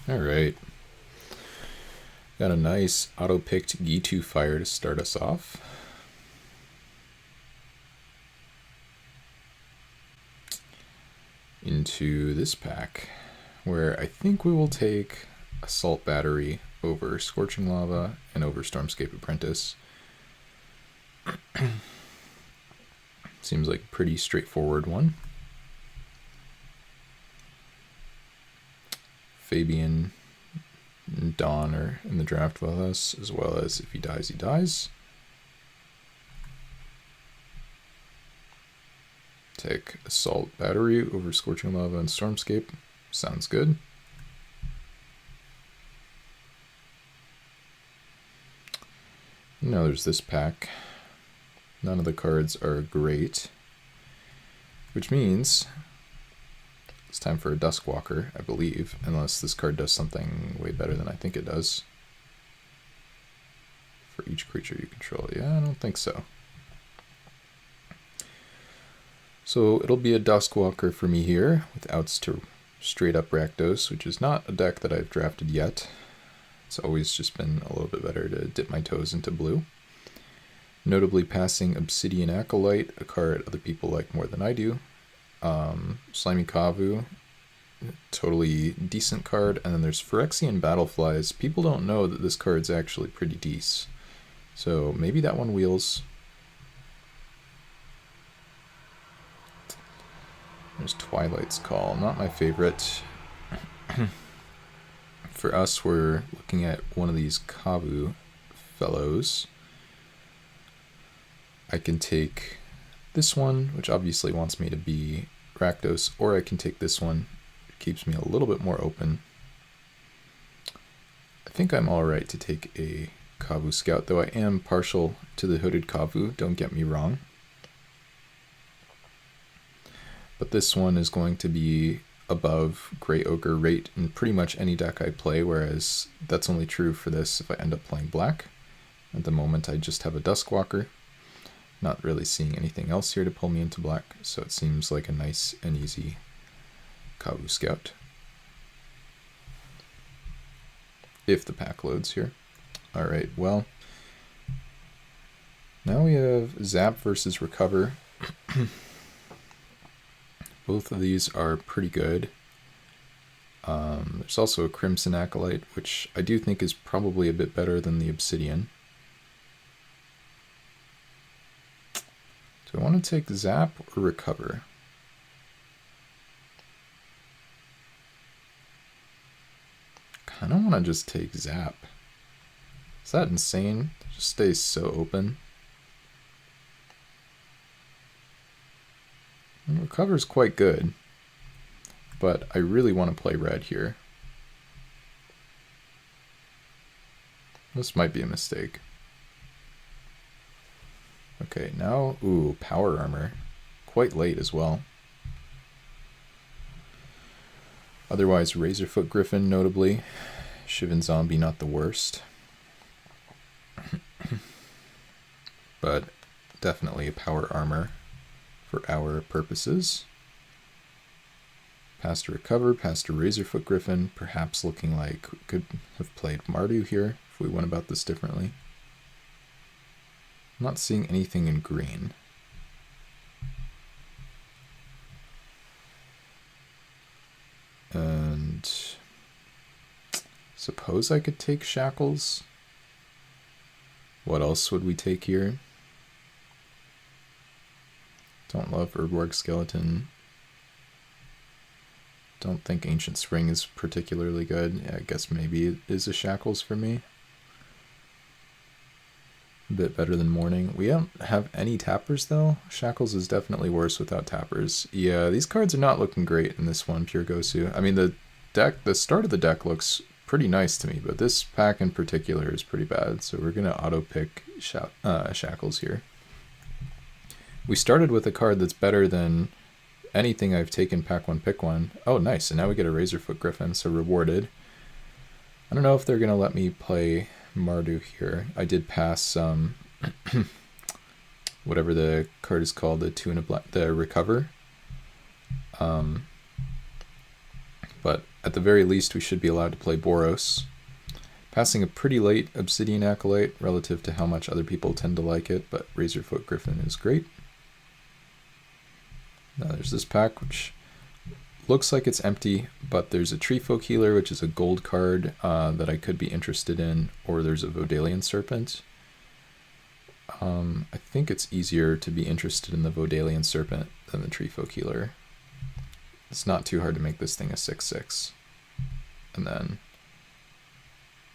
All right. Got a nice auto-picked Gitu fire to start us off. Into this pack, where I think we will take Assault Battery over Scorching Lava and over Stormscape Apprentice. Seems like a pretty straightforward one. Fabian and Dawn are in the draft with us, as well as if he dies, he dies. Take Assault Battery over Scorching Lava and Stormscape. Sounds good. Now there's this pack. None of the cards are great, which means it's time for a Duskwalker, I believe, unless this card does something way better than I think it does. For each creature you control. Yeah, I don't think so. So it'll be a Duskwalker for me here, with outs to straight up Rakdos, which is not a deck that I've drafted yet. It's always just been a little bit better to dip my toes into blue. Notably passing Obsidian Acolyte, a card other people like more than I do. Slimy Kavu, totally decent card. And then there's Phyrexian Battleflies. People don't know that this card's actually pretty decent. So maybe that one wheels. There's Twilight's Call, not my favorite. For us, we're looking at one of these Kavu fellows. I can take this one, which obviously wants me to be Rakdos, or I can take this one. It keeps me a little bit more open. I think I'm alright to take a Kavu Scout, though I am partial to the Hooded Kavu, don't get me wrong. But this one is going to be above Grey Ogre rate in pretty much any deck I play, whereas that's only true for this if I end up playing black. At the moment I just have a Duskwalker. Not really seeing anything else here to pull me into black, so it seems like a nice and easy Kavu Scout. If the pack loads here. Alright, well, now we have Zap versus Recover. Both of these are pretty good. There's also a Crimson Acolyte, which I do think is probably a bit better than the Obsidian. Do I want to take Zap or Recover? Kind of want to just take Zap. Is that insane? It just stays so open. And Recover's quite good, but I really want to play red here. This might be a mistake. Okay, now, ooh, Power Armor. Quite late as well. Otherwise, Razorfoot Griffin, notably. Shivan Zombie, not the worst. But definitely a Power Armor for our purposes. Past to Recover, past to Razorfoot Griffin, perhaps looking like we could have played Mardu here if we went about this differently. I'm not seeing anything in green. And suppose I could take Shackles. What else would we take here? Don't love Urborg Skeleton. Don't think Ancient Spring is particularly good. Yeah, I guess maybe it is a Shackles for me. A bit better than Mourning. We don't have any tappers though. Shackles is definitely worse without tappers. Yeah, these cards are not looking great in this one, Pure Gosu. I mean, the start of the deck looks pretty nice to me, but this pack in particular is pretty bad. So we're gonna auto pick Shackles here. We started with a card that's better than anything I've taken pack one, pick one. Oh, nice. And now we get a Razorfoot Griffin, so rewarded. I don't know if they're gonna let me play Mardu here. I did pass whatever the card is called, the 2 and a black, the Recover. But at the very least, we should be allowed to play Boros. Passing a pretty late Obsidian Acolyte relative to how much other people tend to like it, but Razorfoot Griffin is great. Now there's this pack, which looks like it's empty, but there's a Treefolk Healer, which is a gold card that I could be interested in, or there's a Vodalian Serpent. I think it's easier to be interested in the Vodalian Serpent than the Treefolk Healer. It's not too hard to make this thing a 6/6. And then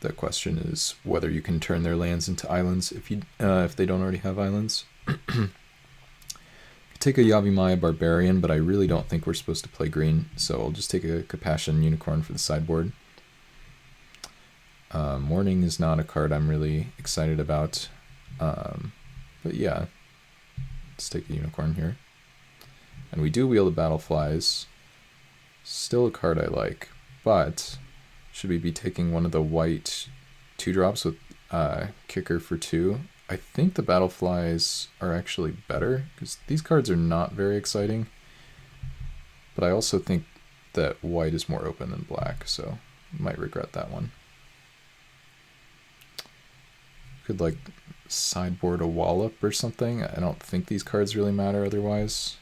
the question is whether you can turn their lands into islands if they don't already have islands. Take a Yavimaya Barbarian, but I really don't think we're supposed to play green, so I'll just take a Capashen Unicorn for the sideboard. Morning is not a card I'm really excited about, but yeah, let's take a Unicorn here. And we do wheel the Battleflies, still a card I like, but should we be taking one of the white 2-drops with Kicker for 2? I think the Battleflies are actually better, because these cards are not very exciting. But I also think that white is more open than black, so might regret that one. Could like sideboard a Wallop or something. I don't think these cards really matter otherwise.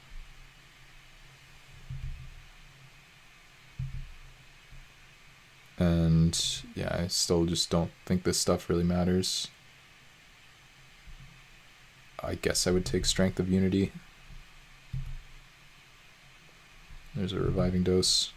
And yeah, I still just don't think this stuff really matters. I guess I would take Strength of Unity. There's a Reviving Dose.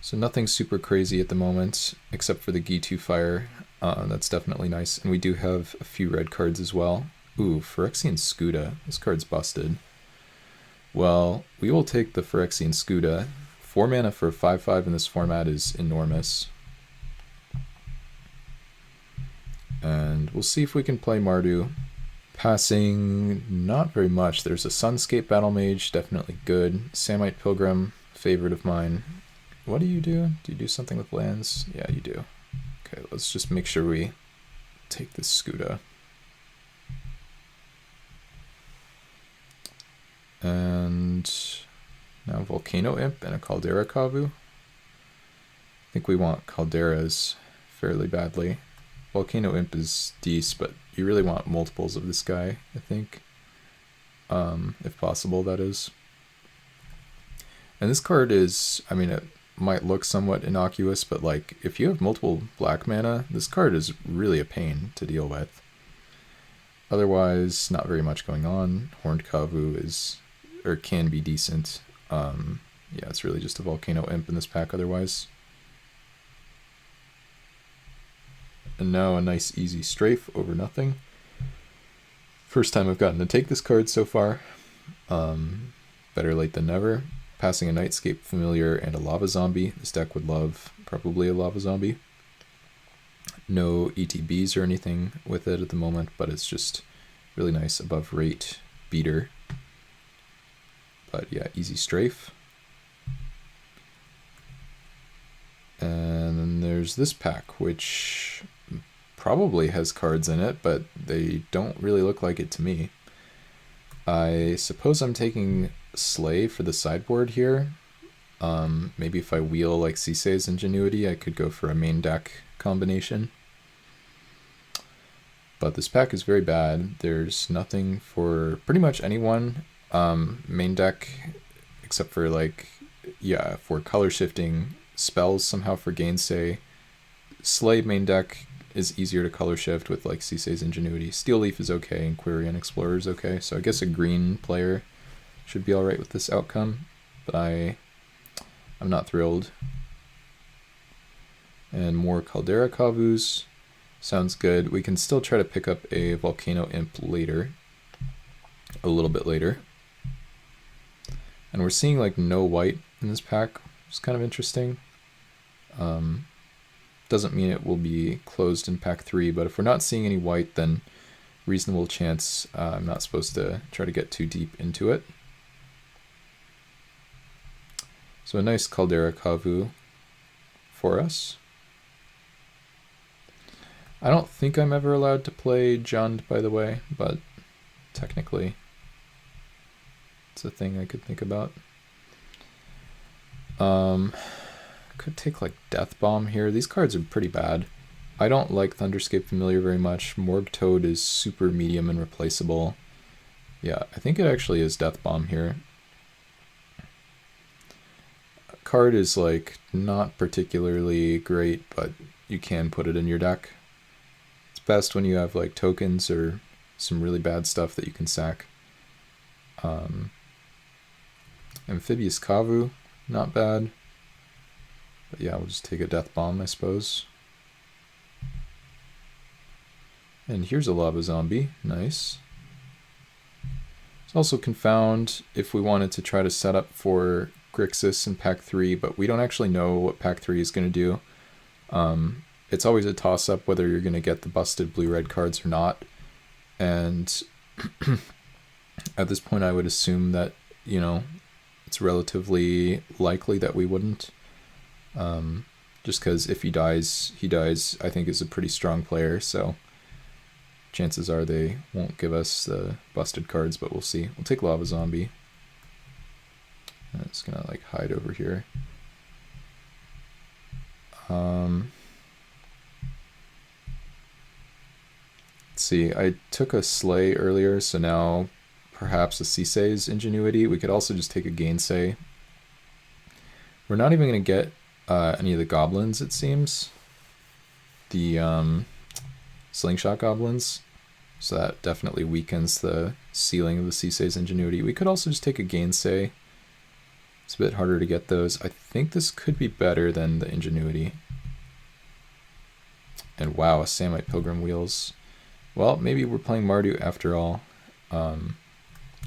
So nothing super crazy at the moment, except for the Gitu Fire. That's definitely nice. And we do have a few red cards as well. Ooh, Phyrexian Scuda. This card's busted. Well, we will take the Phyrexian Scuda. 4 mana for a 5/5 in this format is enormous. And we'll see if we can play Mardu. Passing not very much. There's a Sunscape Battle Mage, definitely good. Samite Pilgrim, favorite of mine. What do? Do you do something with lands? Yeah, you do. Okay, let's just make sure we take this Scuda. And now Volcano Imp and a Caldera Kavu. I think we want Calderas fairly badly. Volcano Imp is decent, but you really want multiples of this guy, I think. If possible, that is. And this card is, I mean, it might look somewhat innocuous, but like, if you have multiple black mana, this card is really a pain to deal with. Otherwise, not very much going on. Horned Kavu is, or can be decent. Yeah, it's really just a Volcano Imp in this pack otherwise. And now a nice easy strafe over nothing. First time I've gotten to take this card so far. Better late than never. Passing a Nightscape Familiar and a Lava Zombie. This deck would love probably a Lava Zombie. No ETBs or anything with it at the moment, but it's just really nice above rate beater. But yeah, easy strafe. And then there's this pack, which probably has cards in it, but they don't really look like it to me. I suppose I'm taking Slay for the sideboard here. Maybe if I wheel like Sisei's Ingenuity, I could go for a main deck combination. But this pack is very bad. There's nothing for pretty much anyone main deck, except for like, yeah, for color shifting spells somehow for Gainsay. Slay main deck is easier to color shift with like Sisei's Ingenuity. Steel Leaf is okay and Quirion Explorer is okay. So I guess a green player should be alright with this outcome, but I'm not thrilled. And more Caldera Kavus. Sounds good. We can still try to pick up a Volcano Imp later. A little bit later. And we're seeing like no white in this pack, which is kind of interesting. Doesn't mean it will be closed in pack 3, but if we're not seeing any white, then reasonable chance I'm not supposed to try to get too deep into it. So a nice Caldera Kavu for us. I don't think I'm ever allowed to play Jund, by the way, but technically it's a thing I could think about. Could take like Death Bomb here. These cards are pretty bad. I don't like Thunderscape Familiar very much. Morgue Toad is super medium and replaceable. Yeah, I think it actually is Death Bomb here. Card is like not particularly great, but you can put it in your deck. It's best when you have like tokens or some really bad stuff that you can sack. Amphibious Kavu, not bad. But yeah, we'll just take a Death Bomb, I suppose. And here's a Lava Zombie, nice. There's also Confound if we wanted to try to set up for Grixis in pack 3, but we don't actually know what pack 3 is going to do. It's always a toss-up whether you're going to get the busted blue-red cards or not. And at this point I would assume that, you know, it's relatively likely that we wouldn't. Just because if he dies, I think is a pretty strong player, so chances are they won't give us the busted cards, but we'll see. We'll take Lava Zombie. And it's gonna like hide over here. Let's see, I took a Slay earlier, so now perhaps a Sisei's Ingenuity. We could also just take a Gainsay. We're not even gonna get any of the goblins, it seems. The slingshot goblins. So that definitely weakens the ceiling of the Sisei's Ingenuity. We could also just take a Gainsay. It's a bit harder to get those. I think this could be better than the Ingenuity. And wow, a Samite Pilgrim Wheels. Well, maybe we're playing Mardu after all. Yeah,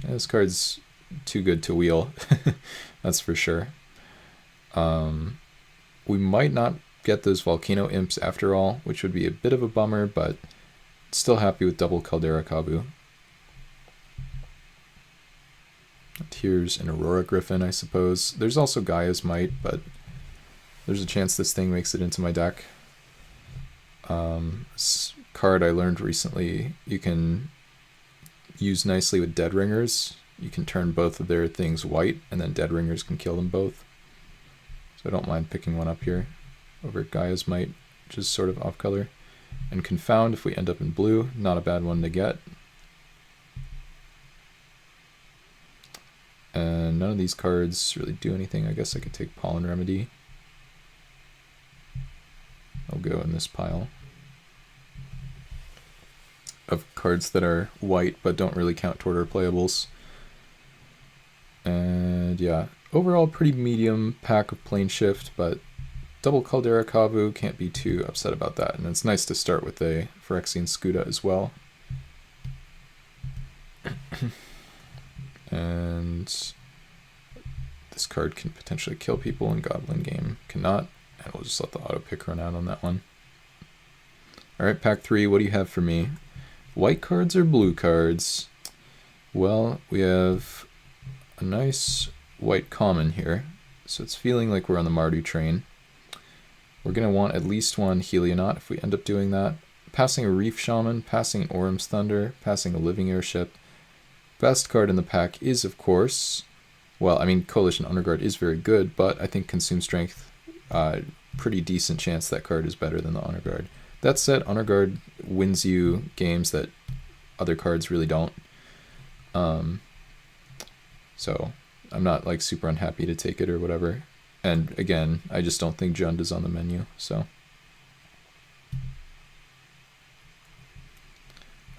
this card's too good to wheel. That's for sure. We might not get those Volcano Imps after all, which would be a bit of a bummer, but still happy with double Caldera Kabu. Here's an Aurora Griffin, I suppose. There's also Gaia's Might, but there's a chance this thing makes it into my deck. This card I learned recently, you can use nicely with Dead Ringers. You can turn both of their things white, and then Dead Ringers can kill them both. So I don't mind picking one up here over Gaia's Might, which is sort of off color. And Confound if we end up in blue, not a bad one to get. And none of these cards really do anything. I guess I could take Pollen Remedy. I'll go in this pile of cards that are white but don't really count toward our playables. And yeah, overall pretty medium pack of Plane Shift, but double Caldera Kavu, can't be too upset about that. And it's nice to start with a Phyrexian Scuda as well. And this card can potentially kill people, and Goblin Game cannot. And we'll just let the auto pick run out on that one. Alright, pack 3, what do you have for me? White cards or blue cards? Well, we have a nice white common here, so it's feeling like we're on the Mardu train. We're going to want at least one Helionaut if we end up doing that. Passing a Reef Shaman, passing an Orum's Thunder, passing a Living Airship. Best card in the pack is, of course, well, I mean, Coalition Honor Guard is very good, but I think Consume Strength, pretty decent chance that card is better than the Honor Guard. That said, Honor Guard wins you games that other cards really don't. So I'm not like super unhappy to take it or whatever. And again, I just don't think Jund is on the menu, so.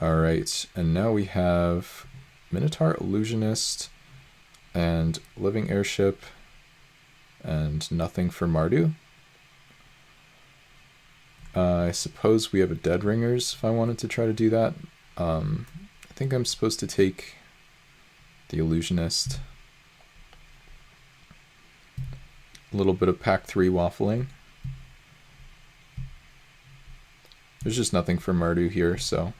Alright, and now we have Minotaur Illusionist and Living Airship and nothing for Mardu. I suppose we have a Dead Ringers if I wanted to try to do that. I think I'm supposed to take the Illusionist. A little bit of pack 3 waffling. There's just nothing for Mardu here, so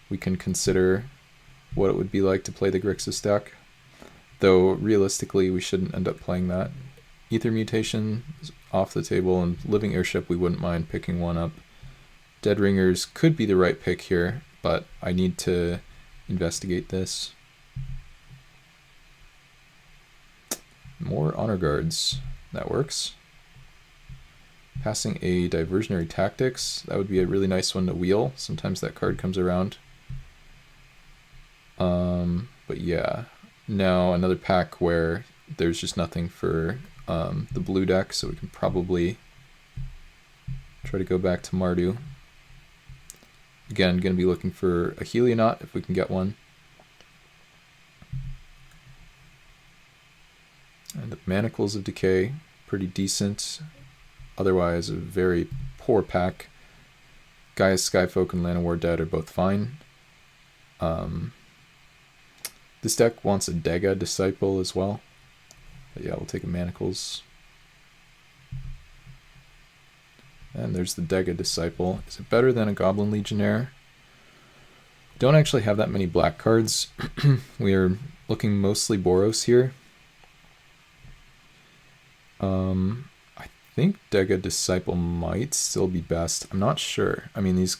we can consider what it would be like to play the Grixis deck. Though realistically we shouldn't end up playing that. Ether Mutation is off the table, and Living Airship we wouldn't mind picking one up. Dead Ringers could be the right pick here, but I need to investigate this. More Honor Guards. That works. Passing a Diversionary Tactics. That would be a really nice one to wheel. Sometimes that card comes around. But yeah. Now another pack where there's just nothing for the blue deck, so we can probably try to go back to Mardu. Again, going to be looking for a Helionaut if we can get one. And the Manacles of Decay, pretty decent. Otherwise, a very poor pack. Gaia's Skyfolk and Llanowar Dead are both fine. This deck wants a Dega Disciple as well. But yeah, we'll take a Manacles. And there's the Dega Disciple. Is it better than a Goblin Legionnaire? Don't actually have that many black cards. We are looking mostly Boros here. I think Dega Disciple might still be best. I'm not sure. I mean, these...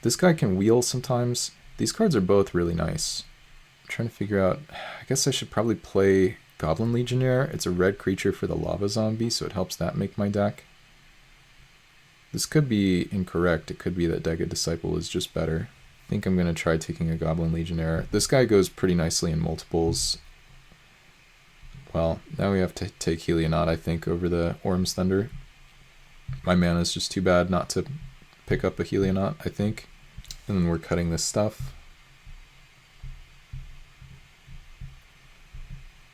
This guy can wheel sometimes. These cards are both really nice. I'm trying to figure out... I guess I should probably play Goblin Legionnaire. It's a red creature for the Lava Zombie, so it helps that make my deck. This could be incorrect. It could be that Dega Disciple is just better. I think I'm going to try taking a Goblin Legionnaire. This guy goes pretty nicely in multiples. Well, now we have to take Helionaut, I think, over the Orm's Thunder. My mana is just too bad not to pick up a Helionaut, I think. And then we're cutting this stuff.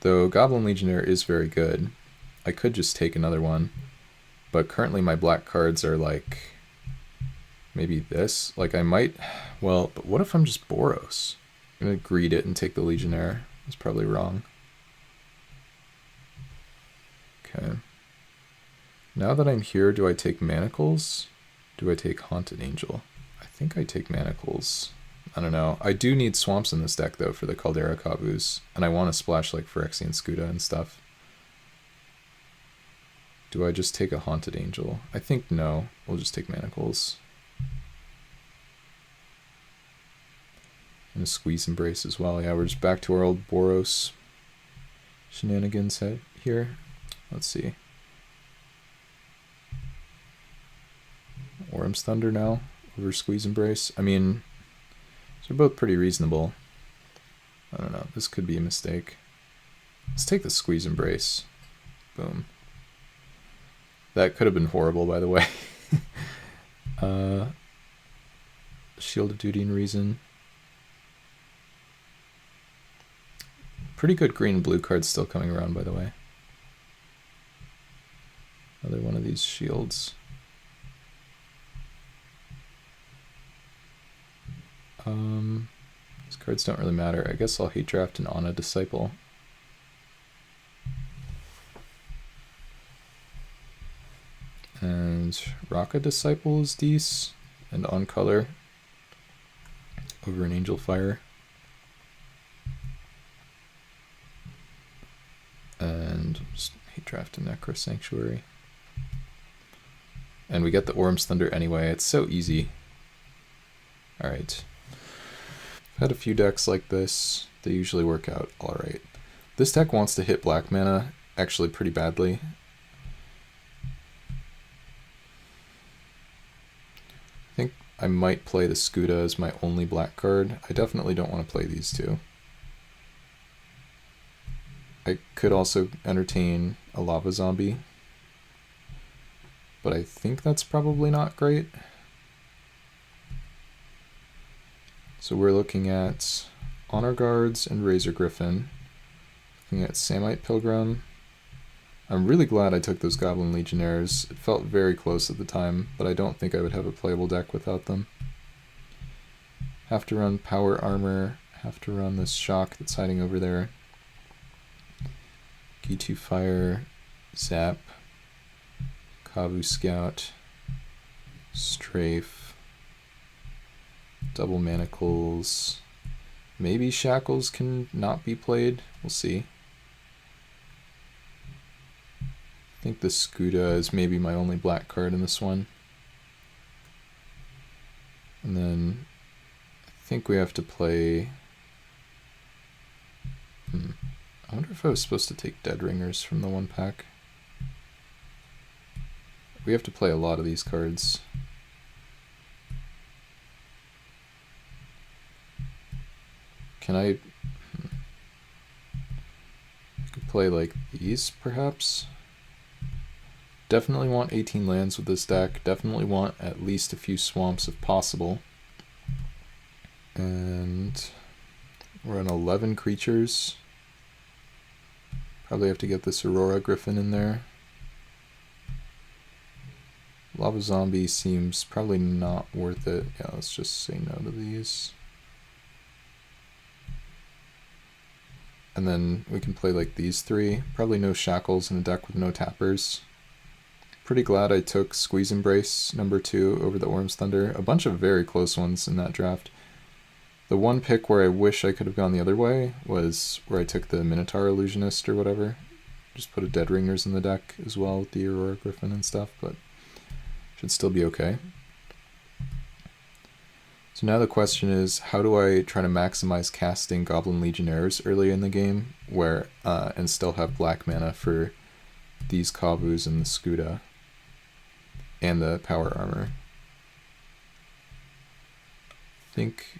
Though Goblin Legionnaire is very good. I could just take another one. But currently my black cards are like... maybe this? Like I might... Well, but what if I'm just Boros? I'm going to greed it and take the Legionnaire. That's probably wrong. Okay. Now that I'm here, do I take Manacles? Do I take Haunted Angel? I think I take Manacles. I don't know. I do need swamps in this deck, though, for the Caldera Kabus. And I want to splash, like, Phyrexian Scuda and stuff. Do I just take a Haunted Angel? I think no. We'll just take Manacles. And a Squeeze Embrace as well. Yeah, we're just back to our old Boros shenanigans here. Let's see. Orm's Thunder now over Squeeze Embrace. I mean, they're both pretty reasonable. I don't know. This could be a mistake. Let's take the Squeeze Embrace. Boom. That could have been horrible, by the way. Shield of Duty and Reason. Pretty good green and blue cards still coming around, by the way. Another one of these shields. These cards don't really matter. I guess I'll hate draft an Ana Disciple. And Raka Disciple is decent. And on color over an Angel Fire. And just hate draft a Necro Sanctuary. And we get the Orm's Thunder anyway. It's so easy. Alright. I've had a few decks like this. They usually work out alright. This deck wants to hit black mana actually pretty badly. I think I might play the Scuda as my only black card. I definitely don't want to play these two. I could also entertain a Lava Zombie. But I think that's probably not great. So we're looking at Honor Guards and Razor Griffin. Looking at Samite Pilgrim. I'm really glad I took those Goblin Legionnaires. It felt very close at the time, but I don't think I would have a playable deck without them. Have to run Power Armor. Have to run this Shock that's hiding over there. G2 Fire. Zap. Kavu Scout, Strafe, Double Manacles, maybe Shackles can not be played, we'll see. I think the Scuda is maybe my only black card in this one. And then I think we have to play I wonder if I was supposed to take Dead Ringers from the one pack. We have to play a lot of these cards. Can I could play like these perhaps? Definitely want 18 lands with this deck. Definitely want at least a few swamps if possible. And we're on 11 creatures. Probably have to get this Aurora Griffin in there. Lava Zombie seems probably not worth it. Yeah, let's just say no to these. And then we can play like these three. Probably no Shackles in a deck with no tappers. Pretty glad I took Squeeze Embrace #2 over the Orm's Thunder. A bunch of very close ones in that draft. The one pick where I wish I could have gone the other way was where I took the Minotaur Illusionist or whatever. Just put a Dead Ringers in the deck as well with the Aurora Griffin and stuff, but should still be okay. So now the question is, how do I try to maximize casting Goblin Legionnaires early in the game where and still have black mana for these Kavus and the Skuda and the Power Armor? I think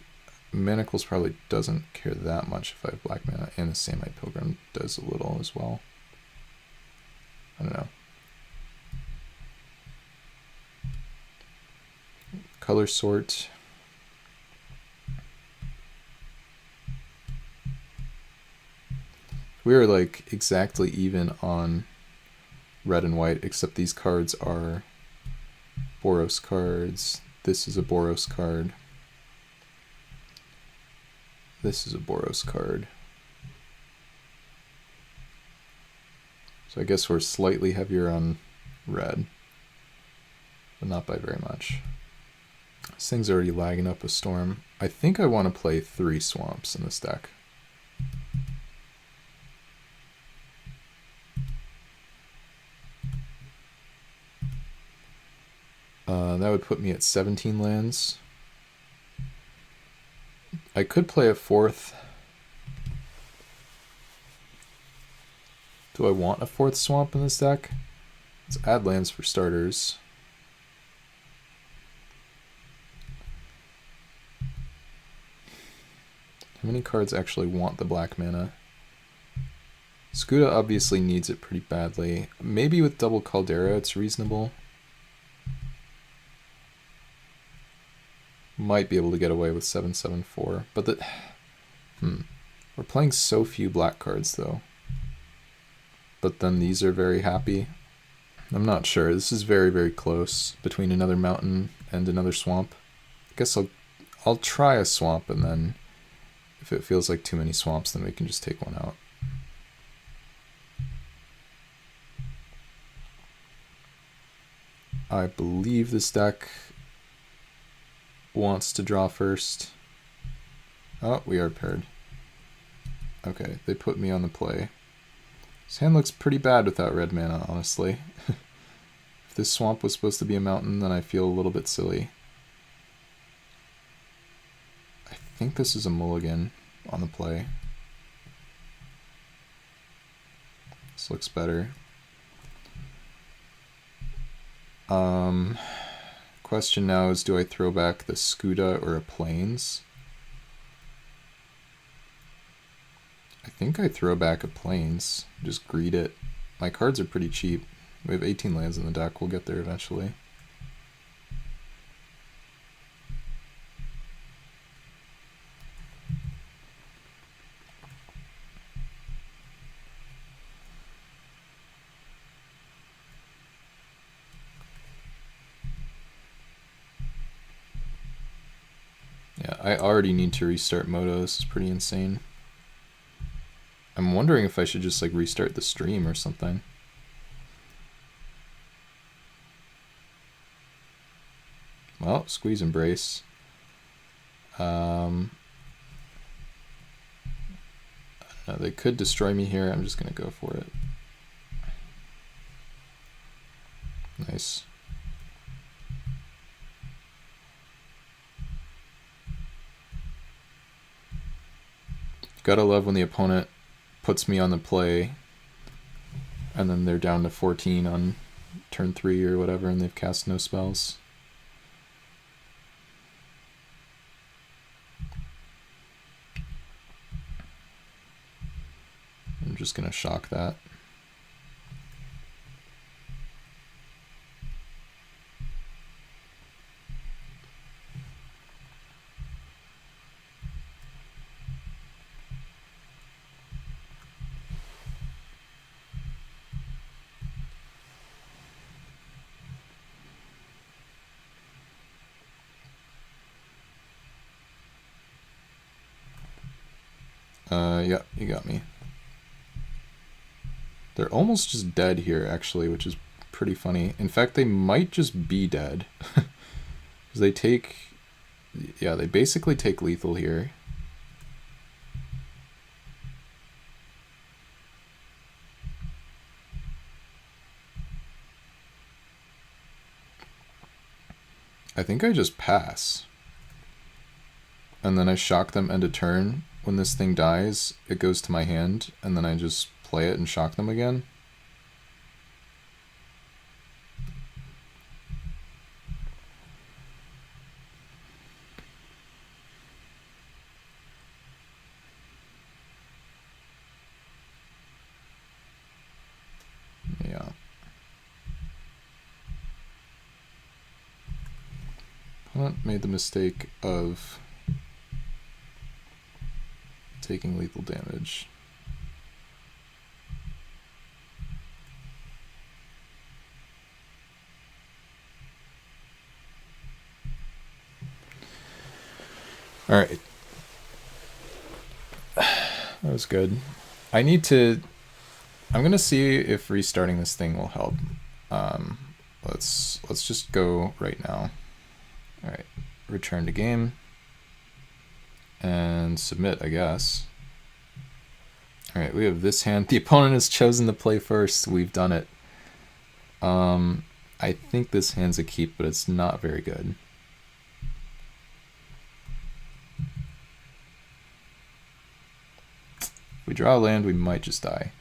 Manacles probably doesn't care that much if I have black mana, and the Samite Pilgrim does a little as well. I don't know. Color sort. We are like exactly even on red and white, except these cards are Boros cards. This is a Boros card. This is a Boros card. So I guess we're slightly heavier on red, but not by very much. This thing's already lagging up a storm. I think I want to play 3 swamps in this deck. That would put me at 17 lands. I could play a 4th. Do I want a 4th swamp in this deck? Let's add lands for starters. How many cards actually want the black mana? Skuda obviously needs it pretty badly. Maybe with double Caldera it's reasonable. Might be able to get away with 7/7/4, but we're playing so few black cards though. But then these are very happy. I'm not sure. This is very, very close between another mountain and another swamp. I guess I'll try a swamp, and then if it feels like too many swamps, then we can just take one out. I believe this deck wants to draw first. Oh, we are paired. Okay, they put me on the play. This hand looks pretty bad without red mana, honestly. If this swamp was supposed to be a mountain, then I feel a little bit silly. I think this is a mulligan on the play. This looks better. Question now is, do I throw back the Skuda or a Plains? I think I throw back a Plains. Just greed it. My cards are pretty cheap. We have 18 lands in the deck. We'll get there eventually. Yeah, I already need to restart Moto. This is pretty insane. I'm wondering if I should just like restart the stream or something. Well, Squeeze Embrace. No, they could destroy me here. I'm just gonna go for it. Nice. Gotta love when the opponent puts me on the play, and then they're down to 14 on turn 3 or whatever, and they've cast no spells. I'm just gonna shock that. Yeah, you got me. They're almost just dead here, actually, which is pretty funny. In fact, they might just be dead. Because they take... Yeah, they basically take lethal here. I think I just pass. And then I shock them end of turn. When this thing dies, it goes to my hand, and then I just play it and shock them again. Yeah. Opponent made the mistake of taking lethal damage. All right. That was good. I'm gonna see if restarting this thing will help. Let's just go right now. All right, return to game and submit, I guess. All right, we have this hand. The opponent has chosen to play first. We've done it. I think this hand's a keep, but it's not very good. If we draw a land, we might just die.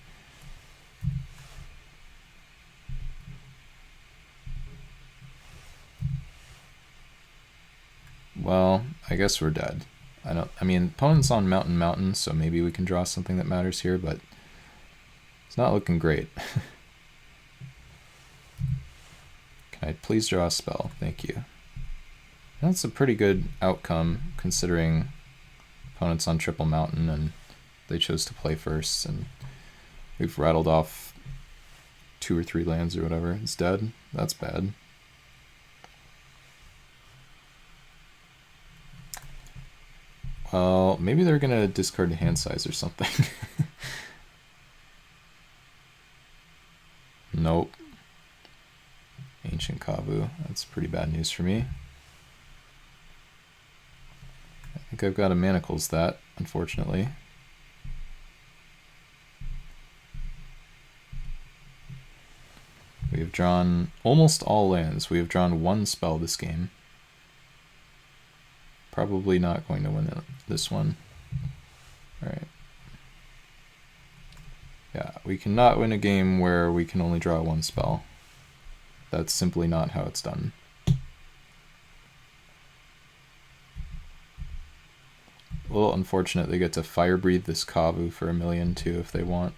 Well, I guess we're dead. I mean, opponent's on mountain, so maybe we can draw something that matters here, but it's not looking great. Can I please draw a spell? Thank you. That's a pretty good outcome, considering opponent's on triple mountain, and they chose to play first, and we've rattled off 2 or 3 lands or whatever. It's dead. That's bad. Well, maybe they're gonna discard a hand size or something. Nope. Ancient Kavu. That's pretty bad news for me. I think I've got to manacles that, unfortunately. We have drawn almost all lands. We have drawn 1 spell this game. Probably not going to win this one. Alright. Yeah, we cannot win a game where we can only draw 1 spell. That's simply not how it's done. A little unfortunate they get to fire breathe this Kavu for 1 million too if they want.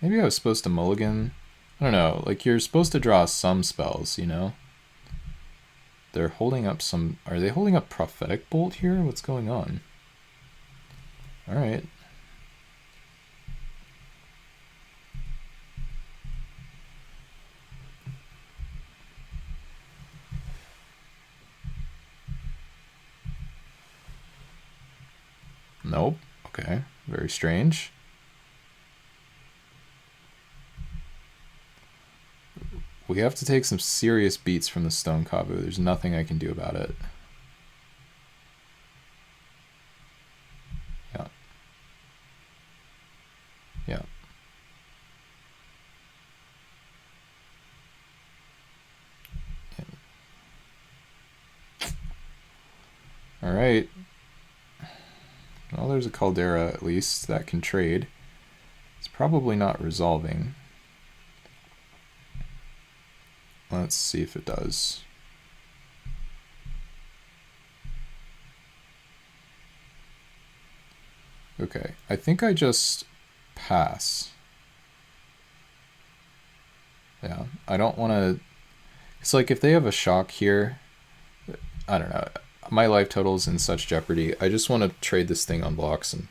Maybe I was supposed to mulligan. I don't know, like you're supposed to draw some spells, you know? They're holding up some... Are they holding up Prophetic Bolt here? What's going on? Alright. Nope. Okay. Very strange. We have to take some serious beats from the Stone Kavu. There's nothing I can do about it. Yeah. Yeah. All right. there's a Caldera at least that can trade. It's probably not resolving. Let's see if it does. Okay, I think I just pass. Yeah, I don't want to... It's like if they have a shock here, I don't know. My life total is in such jeopardy. I just want to trade this thing on blocks and...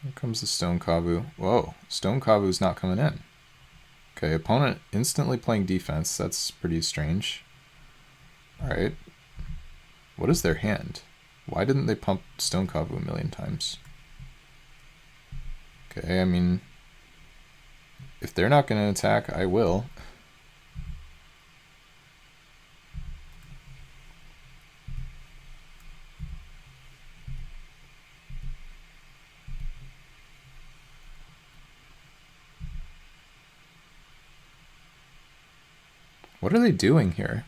Here comes the Stone Kavu. Whoa, Stone Kavu's not coming in. Okay, opponent instantly playing defense. That's pretty strange. Alright. What is their hand? Why didn't they pump Stone Kavu a million times? Okay, I mean, if they're not going to attack, I will. What are they doing here?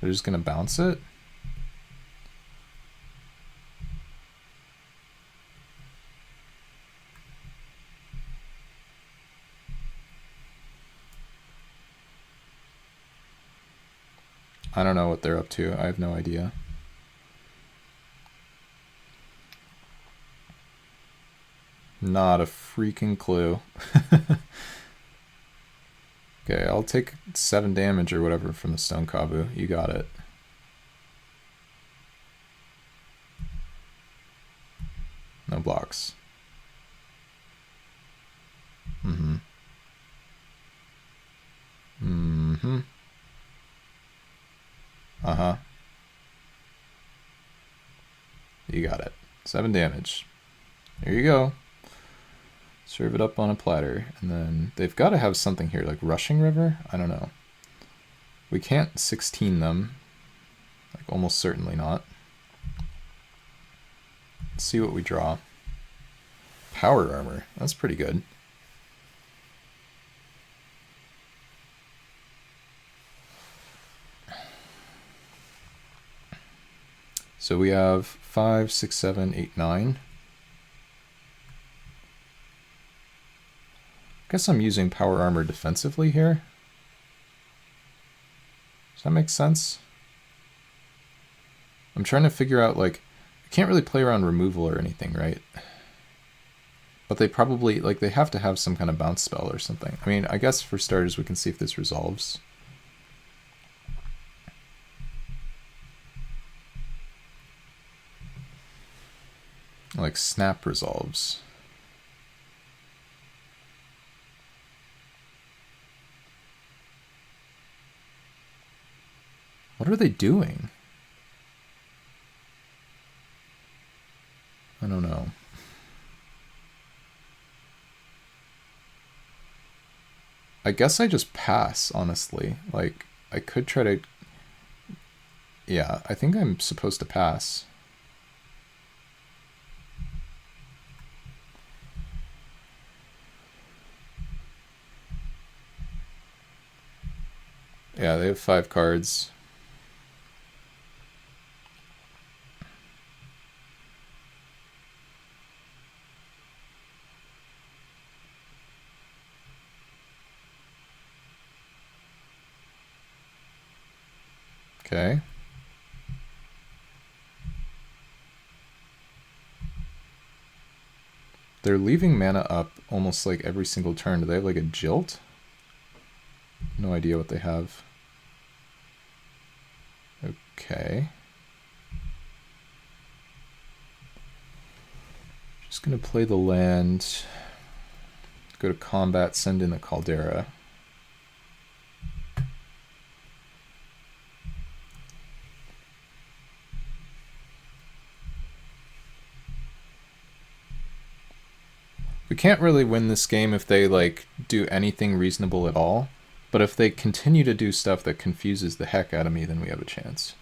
They're just gonna bounce it? I don't know what they're up to. I have no idea. Not a freaking clue. Okay, I'll take 7 damage or whatever from the Stone Kavu. You got it. No blocks. Mm-hmm. Mm-hmm. Uh-huh. You got it. 7 damage. There you go. Serve it up on a platter. And then they've got to have something here, like Rushing River? I don't know. We can't 16 them. Like, almost certainly not. Let's see what we draw. Power Armor. That's pretty good. So we have 5, 6, 7, 8, 9. Guess I'm using Power Armor defensively here. Does that make sense? I'm trying to figure out, like, I can't really play around removal or anything, right? But they probably, like, they have to have some kind of bounce spell or something. I mean, I guess for starters we can see if this resolves. Like, Snap resolves. What are they doing? I don't know. I guess I just pass, honestly. Like, I could try to... Yeah, I think I'm supposed to pass. Yeah, they have 5 cards. Okay. They're leaving mana up almost like every single turn. Do they have like a Jilt? No idea what they have. Okay. Just gonna play the land. Go to combat, send in the Caldera. We We can't really win this game if they like do anything reasonable at all, but if they continue to do stuff that confuses the heck out of me, then we have a chance.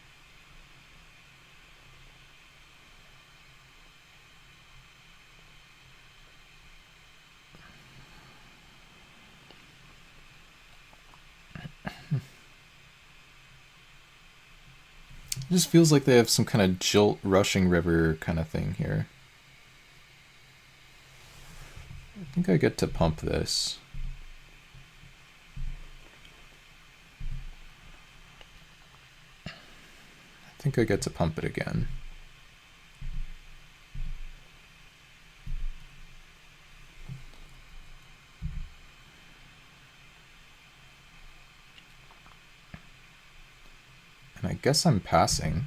It just feels like they have some kind of Jilt rushing river kind of thing here. I think I get to pump this. I think I get to pump it again. And I guess I'm passing.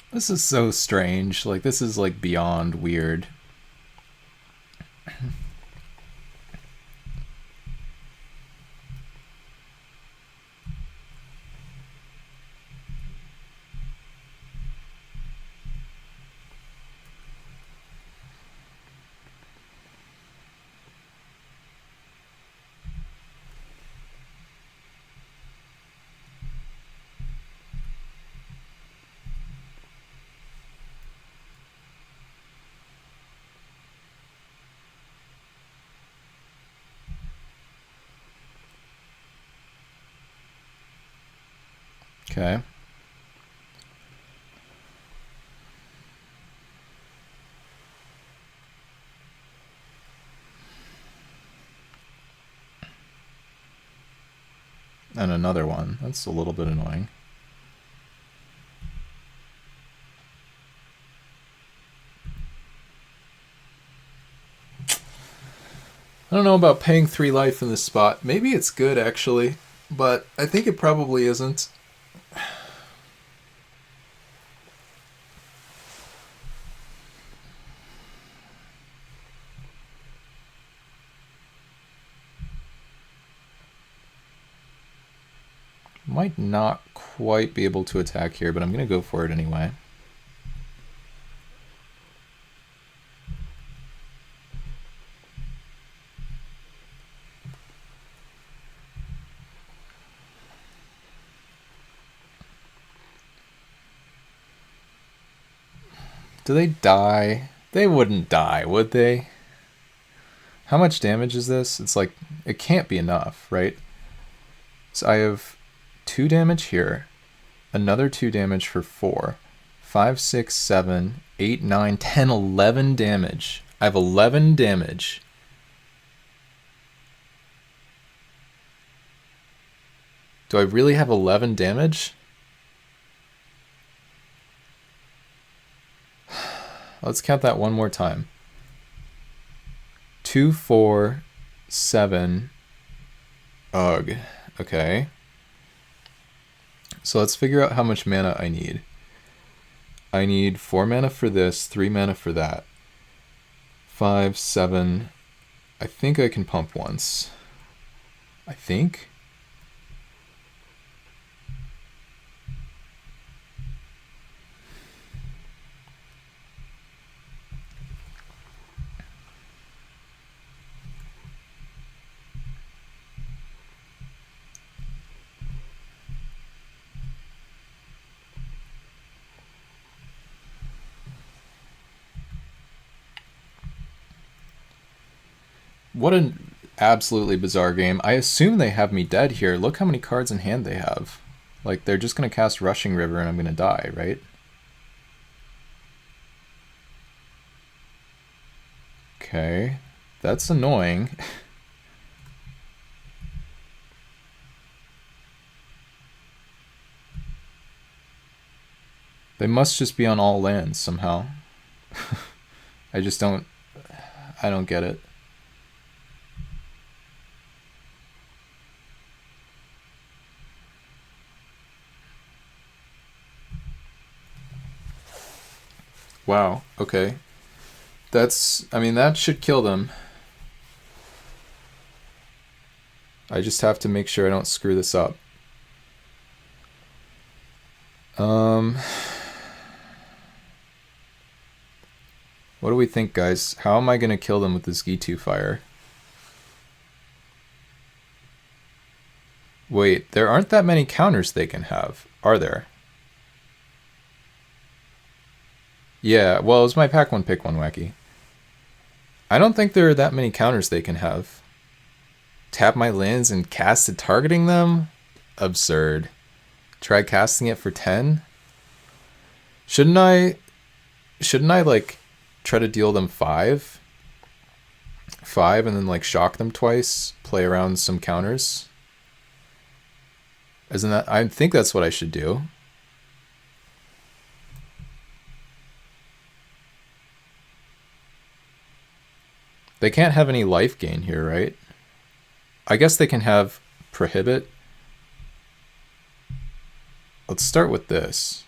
This is so strange. Like, this is like beyond weird. Okay. And another one. That's a little bit annoying. I don't know about paying 3 life in this spot. Maybe it's good, actually, but I think it probably isn't. Might not quite be able to attack here, but I'm going to go for it anyway. Do they die? They wouldn't die, would they? How much damage is this? It's like, it can't be enough, right? So I have 2 damage here, another 2 damage for 4, 5, 6, 7, 8, 9, 10, 11 damage. I have 11 damage. Do I really have 11 damage? Let's count that one more time. 2, 4, 7. Ugh. Okay. So let's figure out how much mana I need. I need 4 mana for this, 3 mana for that. 5, 7. I think I can pump once. I think? What an absolutely bizarre game. I assume they have me dead here. Look how many cards in hand they have. Like, they're just going to cast Rushing River and I'm going to die, right? Okay. That's annoying. They must just be on all lands somehow. I just don't... I don't get it. Wow, okay. That's... I mean, that should kill them. I just have to make sure I don't screw this up. What do we think, guys? How am I going to kill them with this G2 fire? Wait, there aren't that many counters they can have, are there? Yeah, well, it's my pack one, pick one wacky. I don't think there are that many counters they can have. Tap my lands and cast it targeting them? Absurd. Try casting it for 10? Shouldn't I like try to deal them 5? 5 and then like shock them twice, play around some counters? Isn't that... I think that's what I should do. They can't have any life gain here, right? I guess they can have prohibit. Let's start with this.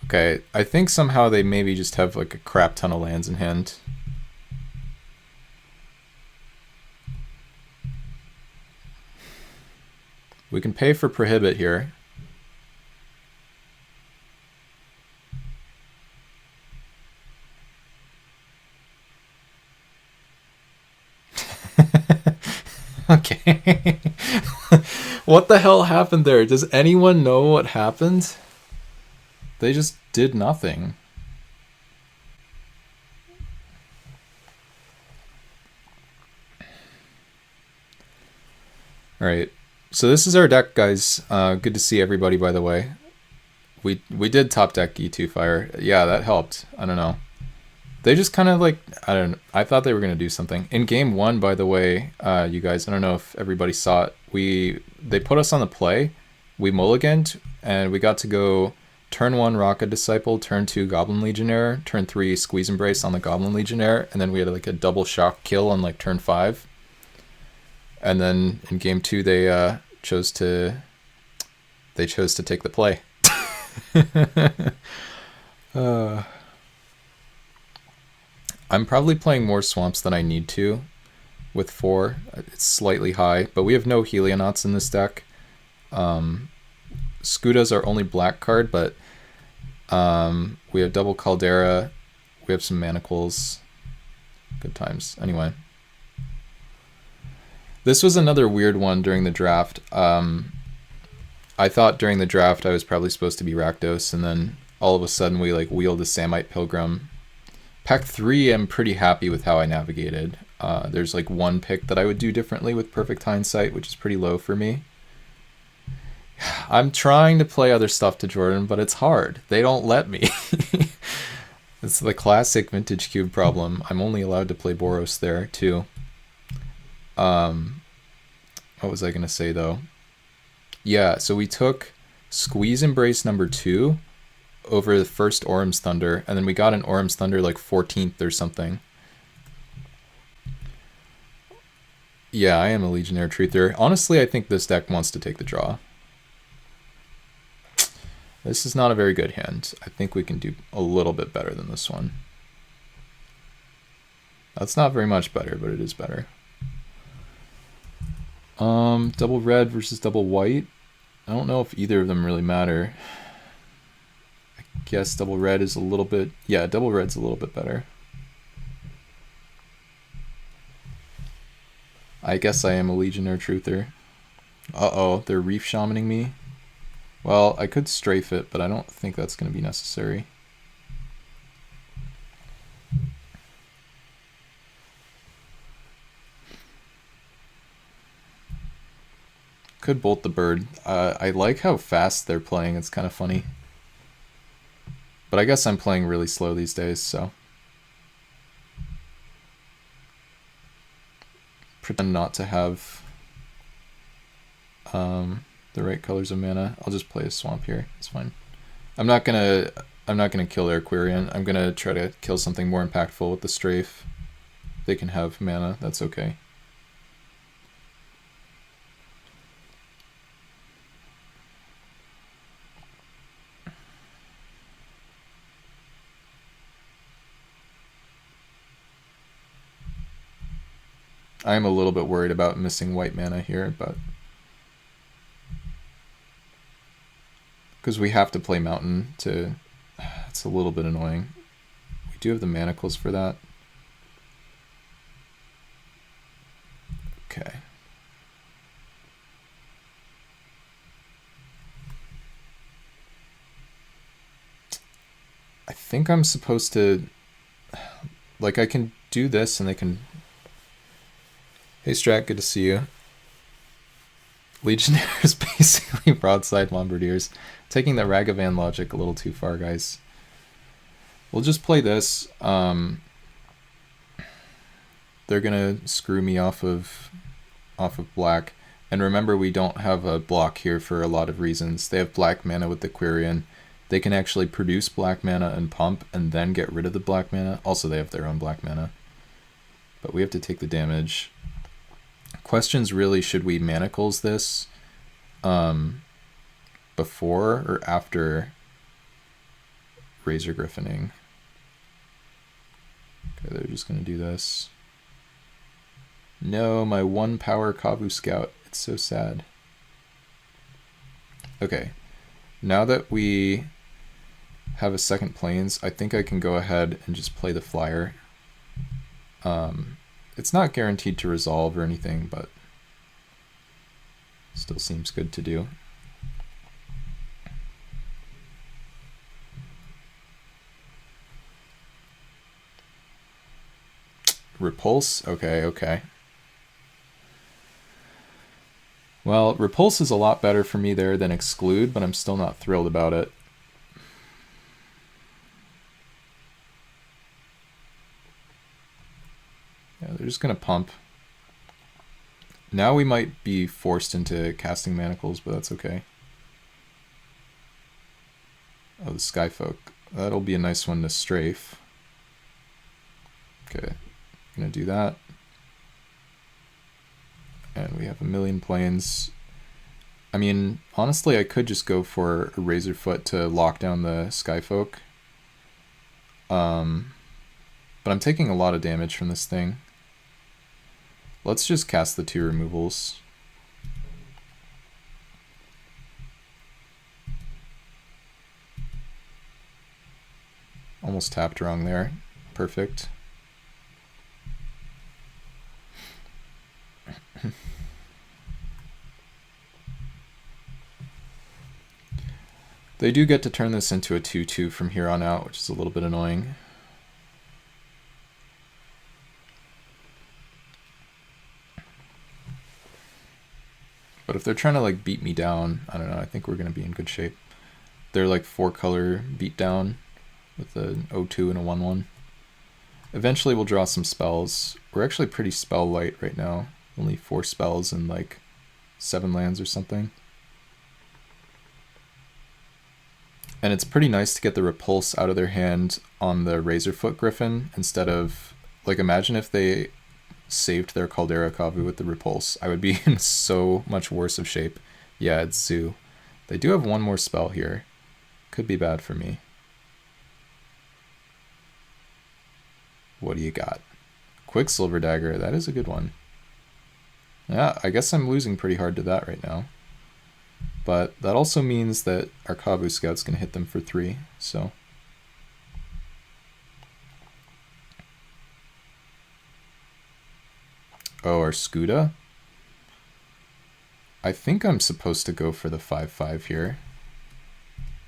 Okay, I think somehow they maybe just have like a crap ton of lands in hand. We can pay for prohibit here. Okay. What the hell happened there? Does anyone know what happened? They just did nothing. Alright. So this is our deck, guys. Good to see everybody, by the way. We did top deck E2 Fire. Yeah, that helped. I don't know. They just kind of like... I thought they were going to do something. In game 1, by the way, you guys, I don't know if everybody saw it. They put us on the play. We mulliganed, and we got to go turn 1 Rocket Disciple, turn 2 Goblin Legionnaire, turn 3 Squeeze Embrace on the Goblin Legionnaire, and then we had like a double shock kill on like turn 5. And then in game 2, they chose to take the play. I'm probably playing more swamps than I need to with 4. It's slightly high, but we have no Helionauts in this deck. Scuda's our only black card, but we have double Caldera. We have some Manacles. Good times. Anyway. This was another weird one during the draft. I thought during the draft I was probably supposed to be Rakdos, and then all of a sudden we like wheeled a Samite Pilgrim. Pack 3, I'm pretty happy with how I navigated. There's like one pick that I would do differently with Perfect Hindsight, which is pretty low for me. I'm trying to play other stuff to Jordan, but it's hard. They don't let me. It's the classic Vintage Cube problem. I'm only allowed to play Boros there, too. What was I going to say, though? Yeah, so we took Squeeze Embrace number 2 over the first Orum's Thunder, and then we got an Orum's Thunder like 14th or something. Yeah, I am a Legionnaire Truther. Honestly, I think this deck wants to take the draw. This is not a very good hand. I think we can do a little bit better than this one. That's not very much better, but it is better. Double red versus double white. I don't know if either of them really matter. I guess double red is a little bit... Yeah, double red's a little bit better. I guess I am a Legionnaire Truther. Uh-oh, they're Reef Shamaning me. Well, I could strafe it, but I don't think that's going to be necessary. Could bolt the bird. I like how fast they're playing. It's kind of funny. But I guess I'm playing really slow these days, so... pretend not to have the right colors of mana. I'll just play a swamp here. It's fine. I'm not gonna kill their Quirion. I'm gonna try to kill something more impactful with the strafe. They can have mana. That's okay. I am a little bit worried about missing white mana here, but because we have to play Mountain to, it's a little bit annoying. We do have the manacles for that. Okay. I think I'm supposed to, like, I can do this and they can. Hey Strat, good to see you. Legionnaires basically broadside Bombardiers. Taking the Ragavan logic a little too far, guys. We'll just play this. They're gonna screw me off of black. And remember, we don't have a block here for a lot of reasons. They have black mana with the Quirion. They can actually produce black mana and pump and then get rid of the black mana. Also, they have their own black mana. But we have to take the damage. Questions really, should we manacles this before or after Razor Griffining? Okay, they're just going to do this. No, my 1 power Kavu Scout. It's so sad. Okay, now that we have a second plains, I think I can go ahead and just play the flyer. It's not guaranteed to resolve or anything, but still seems good to do. Repulse? Okay, okay. Well, Repulse is a lot better for me there than Exclude, but I'm still not thrilled about it. Yeah, they're just going to pump. Now we might be forced into casting Manacles, but that's okay. Oh, the Skyfolk. That'll be a nice one to strafe. Okay, gonna do that. And we have a million planes. I mean, honestly, I could just go for a Razorfoot to lock down the Skyfolk. But I'm taking a lot of damage from this thing. Let's just cast the 2 removals. Almost tapped wrong there. Perfect. They do get to turn this into a 2/2 from here on out, which is a little bit annoying. But if they're trying to like beat me down, I don't know, I think we're going to be in good shape. They're like 4-color beat down with an 0/2 and a 1/1. Eventually we'll draw some spells. We're actually pretty spell light right now. Only 4 spells and like 7 lands or something. And it's pretty nice to get the Repulse out of their hand on the Razorfoot Griffin instead of, like, imagine if they saved their Caldera Kavu with the Repulse. I would be in so much worse of shape. Yeah, it's Zoo. They do have 1 more spell here. Could be bad for me. What do you got? Quicksilver Dagger, that is a good one. Yeah, I guess I'm losing pretty hard to that right now. But that also means that our Kavu Scout's going to hit them for 3, so. Oh, our Scuda? I think I'm supposed to go for the 5/5 here.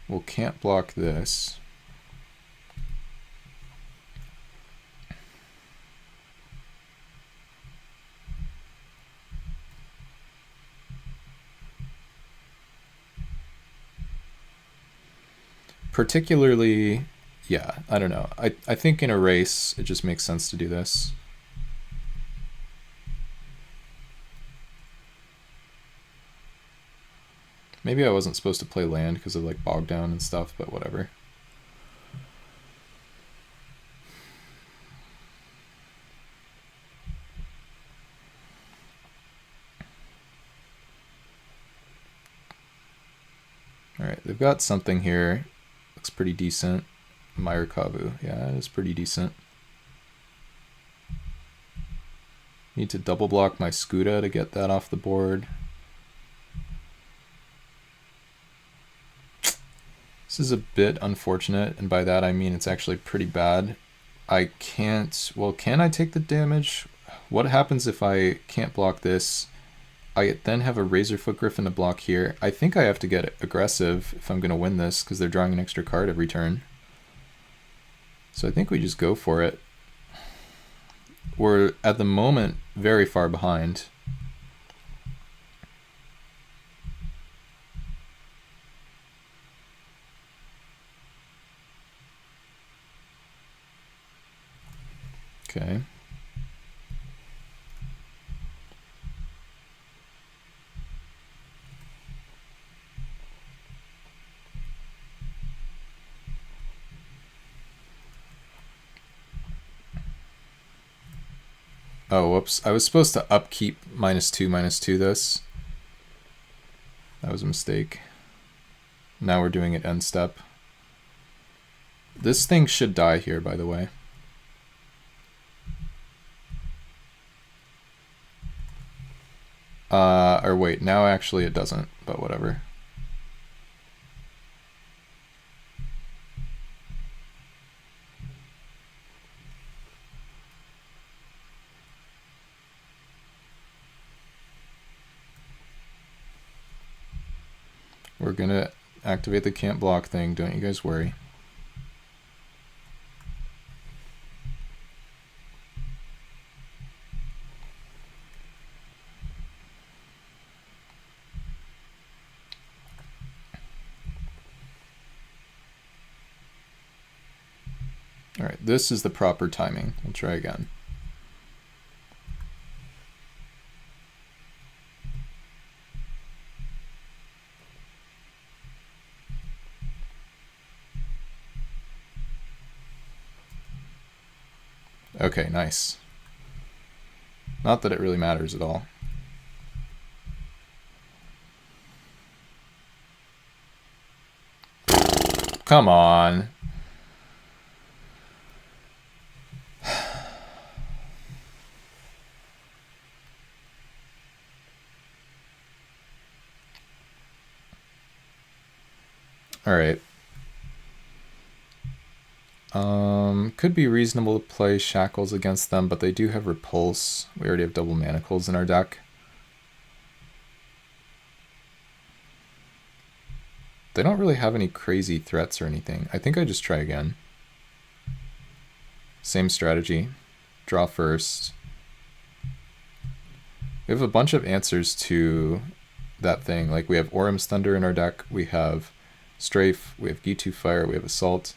Well, can't block this. Particularly, yeah, I don't know. I think in a race, it just makes sense to do this. Maybe I wasn't supposed to play land because of like bog down and stuff, but whatever. Alright, they've got something here. Looks pretty decent. Kavu. Yeah, it's pretty decent. Need to double block my Scuda to get that off the board. This is a bit unfortunate, and by that I mean it's actually pretty bad. I can't... Well, can I take the damage? What happens if I can't block this? I then have a Razorfoot Griffin to block here. I think I have to get aggressive if I'm going to win this, because they're drawing an extra card every turn. So I think we just go for it. We're, at the moment, very far behind. Okay. Oh, whoops. I was supposed to upkeep -2/-2 this. That was a mistake. Now we're doing it end step. This thing should die here, by the way. Or wait, now actually it doesn't, but whatever. We're gonna activate the can't block thing, don't you guys worry. Alright, this is the proper timing. We'll try again. Okay, nice. Not that it really matters at all. Come on. Alright. Could be reasonable to play Shackles against them, but they do have Repulse. We already have double Manacles in our deck. They don't really have any crazy threats or anything. I think I just try again. Same strategy. Draw first. We have a bunch of answers to that thing. Like we have Orum's Thunder in our deck. We have Strafe. We have Gitu Fire. We have Assault.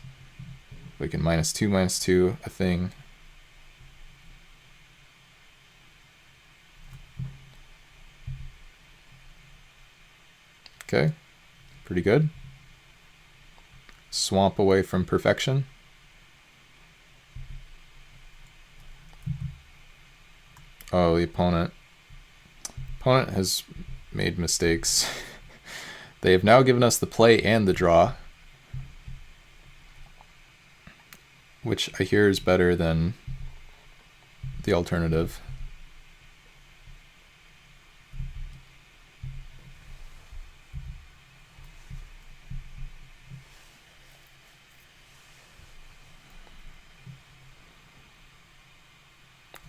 We can -2/-2 a thing. Okay. Pretty good. Swamp away from perfection. Oh, the opponent has made mistakes. They have now given us the play and the draw, which I hear is better than the alternative.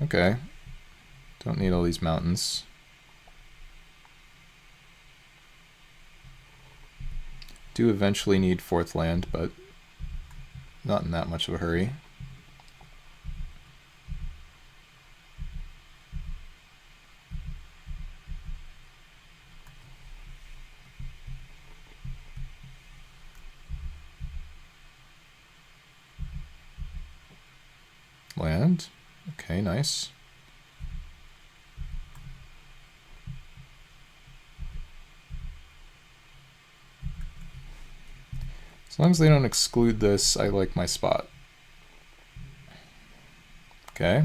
Okay. Don't need all these mountains. Do eventually need fourth land, but not in that much of a hurry. Land. Okay, nice. As long as they don't exclude this, I like my spot. Okay.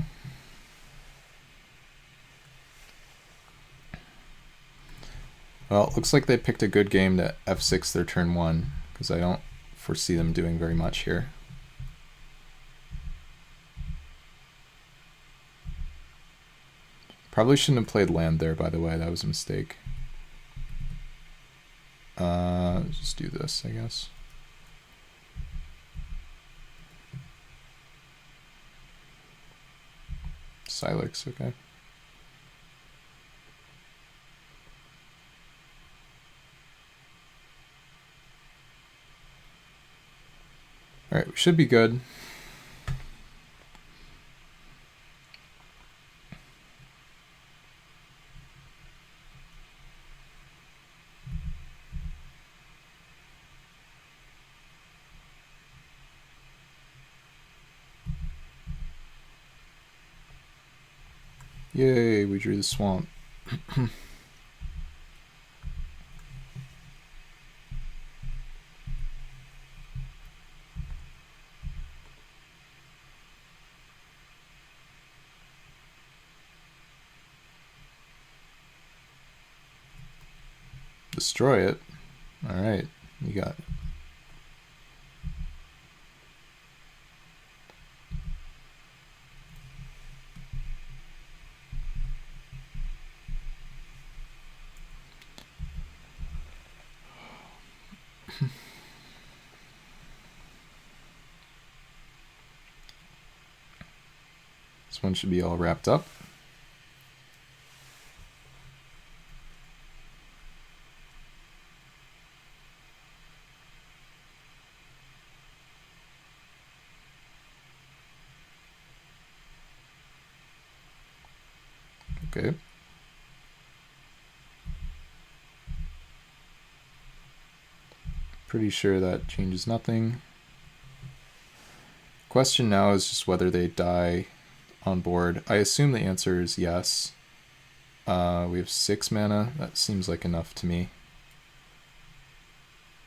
Well, it looks like they picked a good game to f6 their turn 1, because I don't foresee them doing very much here. Probably shouldn't have played land there, by the way. That was a mistake. Just do this, I guess. Silex, okay. Alright, we should be good. Yay, we drew the swamp. Destroy it. Alright, you got it. This one should be all wrapped up. Okay. Pretty sure that changes nothing. Question now is just whether they die on board. I assume the answer is yes. We have 6 mana. That seems like enough to me.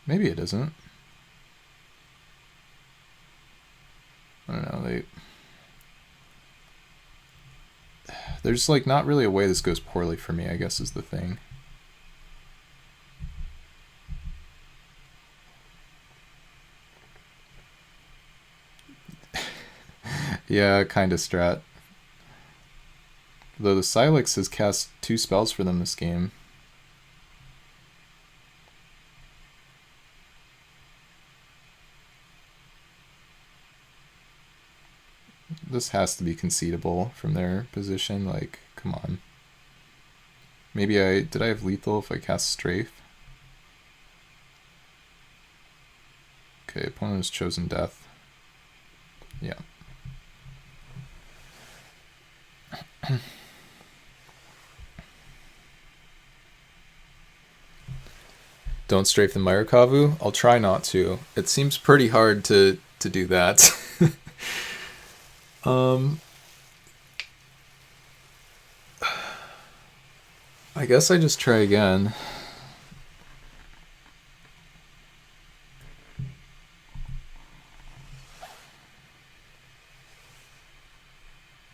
Maybe it isn't. I don't know. There's like not really a way this goes poorly for me, I guess is the thing. Yeah, kinda strat. Though the Silex has cast 2 spells for them this game. This has to be concedable from their position, like, come on. Maybe did I have lethal if I cast Strafe? Okay, opponent has chosen death. Yeah. Don't strafe the Myrokavu? I'll try not to. It seems pretty hard to do that. I guess I just try again.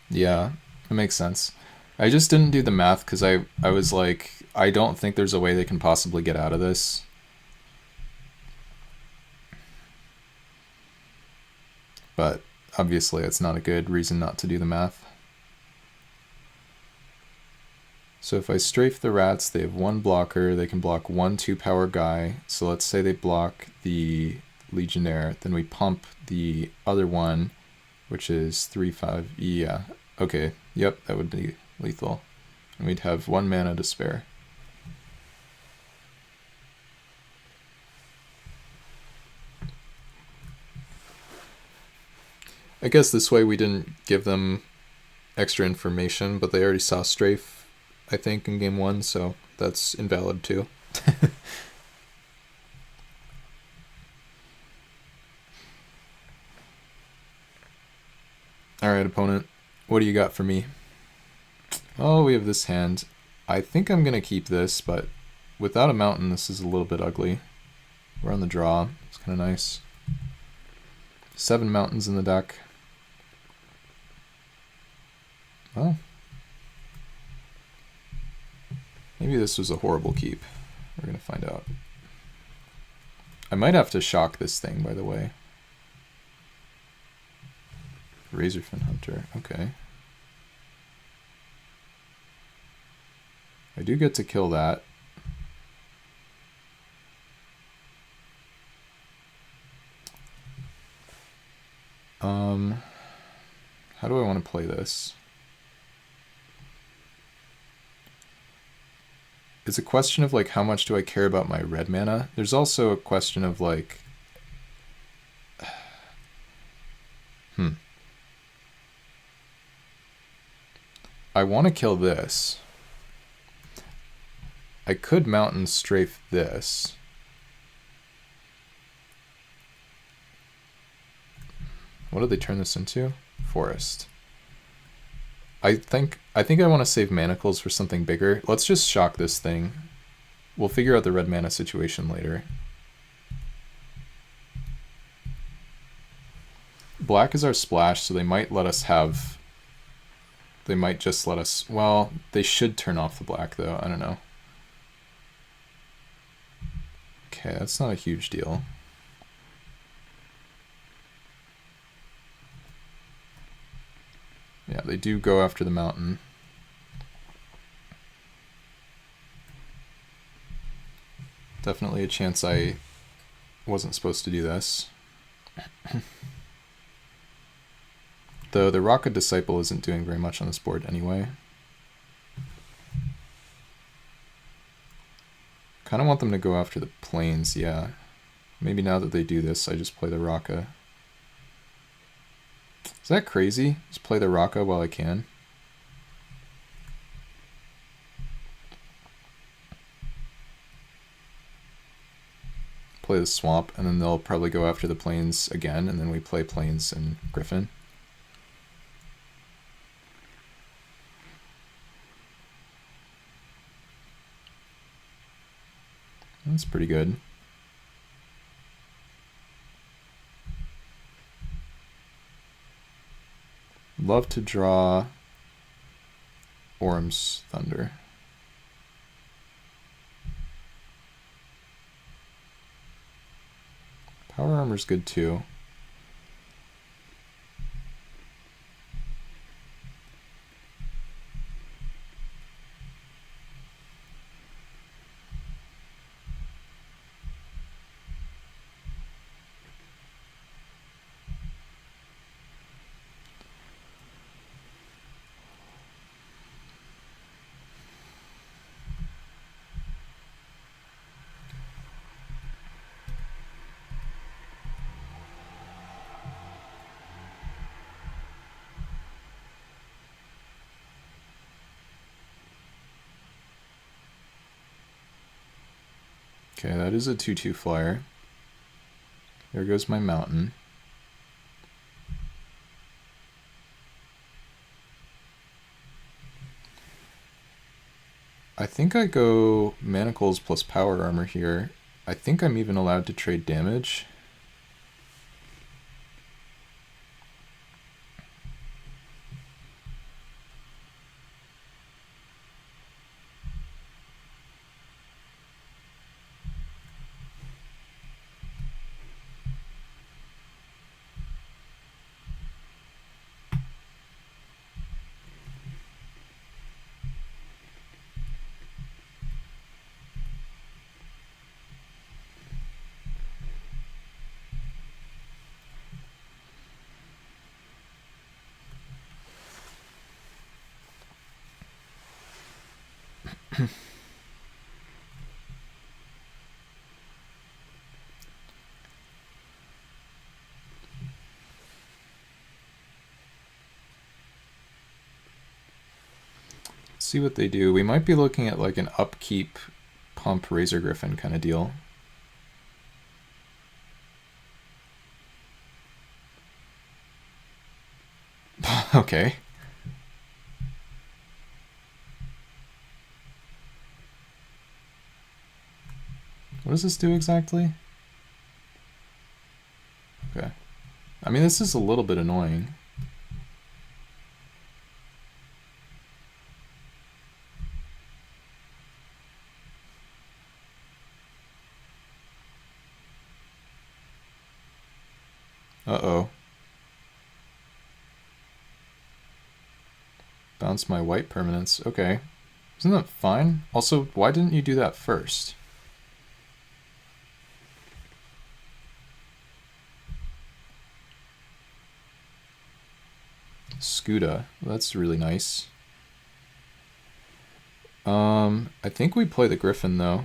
Yeah, that makes sense. I just didn't do the math because I was like, I don't think there's a way they can possibly get out of this. But obviously it's not a good reason not to do the math. So if I strafe the rats, they have 1 blocker, they can block 1 2-power guy. So let's say they block the Legionnaire, then we pump the other one, which is 3/5. Yeah, okay, yep, that would be lethal. And we'd have 1 mana to spare. I guess this way we didn't give them extra information, but they already saw strafe, I think, in game 1, so that's invalid too. Alright, opponent, what do you got for me? Oh, we have this hand. I think I'm going to keep this, but without a mountain, this is a little bit ugly. We're on the draw. It's kind of nice. 7 mountains in the deck. Well, maybe this was a horrible keep. We're going to find out. I might have to shock this thing, by the way. Razorfin Hunter, okay. I do get to kill that. How do I want to play this? It's a question of like how much do I care about my red mana? There's also a question of like I want to kill this. I could mountain strafe this. What did they turn this into? Forest. I think I want to save manacles for something bigger. Let's just shock this thing. We'll figure out the red mana situation later. Black is our splash, so they might let us have... They might just let us... Well, they should turn off the black, though. I don't know. Okay, that's not a huge deal. Yeah, they do go after the mountain. Definitely a chance I wasn't supposed to do this. Though the Rocket Disciple isn't doing very much on this board anyway. Kind of want them to go after the plains, yeah. Maybe now that they do this, I just play the Raka. Is that crazy? Just play the Raka while I can. Play the swamp, and then they'll probably go after the plains again, and then we play plains and Griffin. That's pretty good. Love to draw Orm's Thunder. Power Armor's good too. Okay, that is a 2/2 flyer. There goes my mountain. I think I go Manacles plus Power Armor here. I think I'm even allowed to trade damage. See what they do. We might be looking at like an upkeep pump Razor Griffin kind of deal. Okay. What does this do exactly? I mean, this is a little bit annoying. Uh-oh. Bounce my white permanents. Okay. Isn't that fine? Also, why didn't you do that first? Scuda. That's really nice. I think we play the Griffin, though.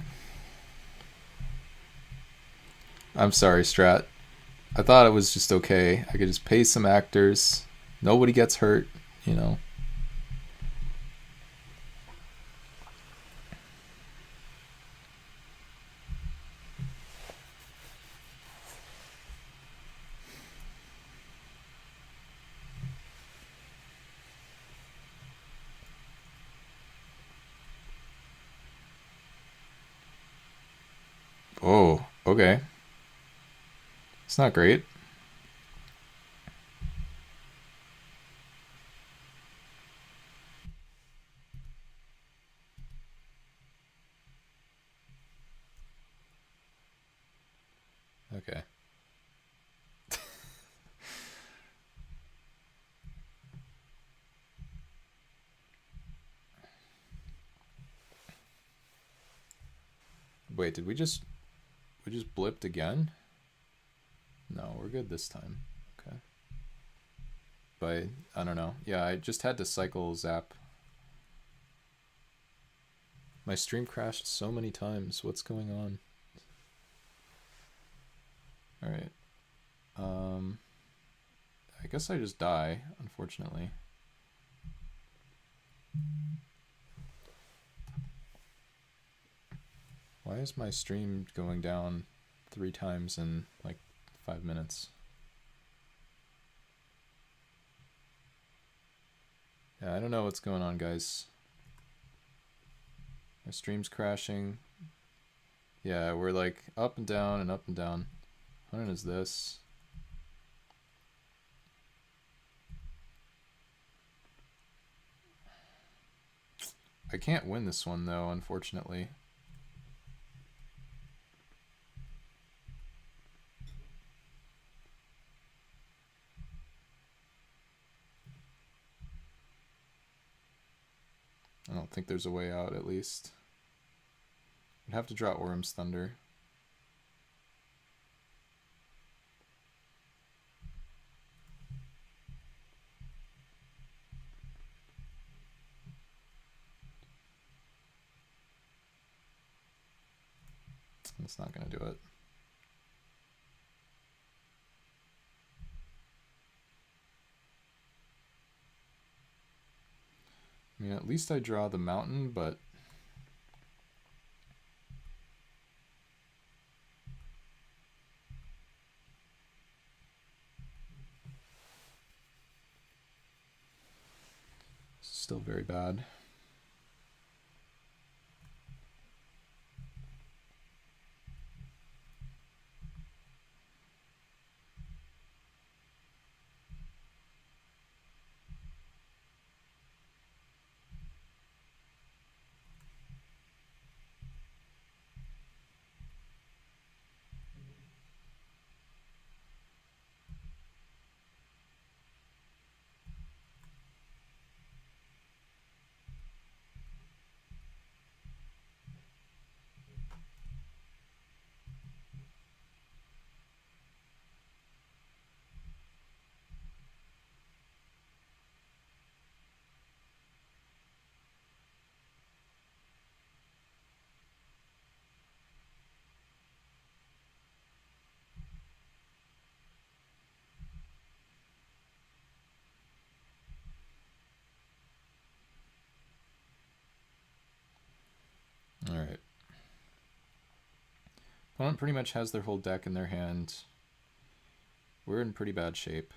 I'm sorry, Strat. I thought it was just okay. I could just pay some actors. Nobody gets hurt, you know. Oh, okay. It's not great. Okay. Wait, did we just blipped again? No, we're good this time. Okay. But I don't know. Yeah, I just had to cycle zap. My stream crashed so many times. What's going on? All right. I guess I just die, unfortunately. Why is my stream going down 3 times in like 5 minutes? Yeah, I don't know what's going on, guys. My stream's crashing. Yeah, we're like up and down and up and down. What is this? I can't win this one though, unfortunately. I don't think there's a way out, at least. I'd have to draw Orm's Thunder. That's not gonna do it. I mean, at least I draw the mountain, but still very bad. Alright. Opponent pretty much has their whole deck in their hand. We're in pretty bad shape.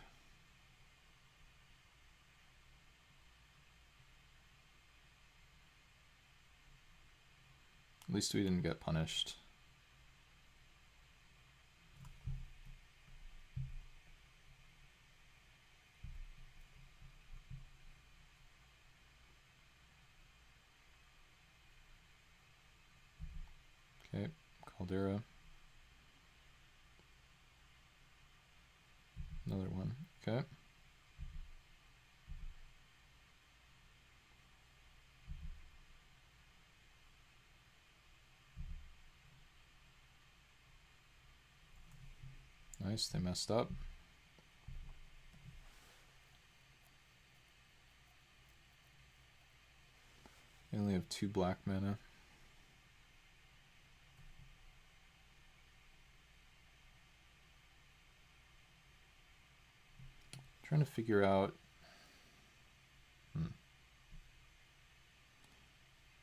At least we didn't get punished. Okay, Caldera. Another one. Okay. Nice, they messed up. They only have 2 black mana. Trying to figure out.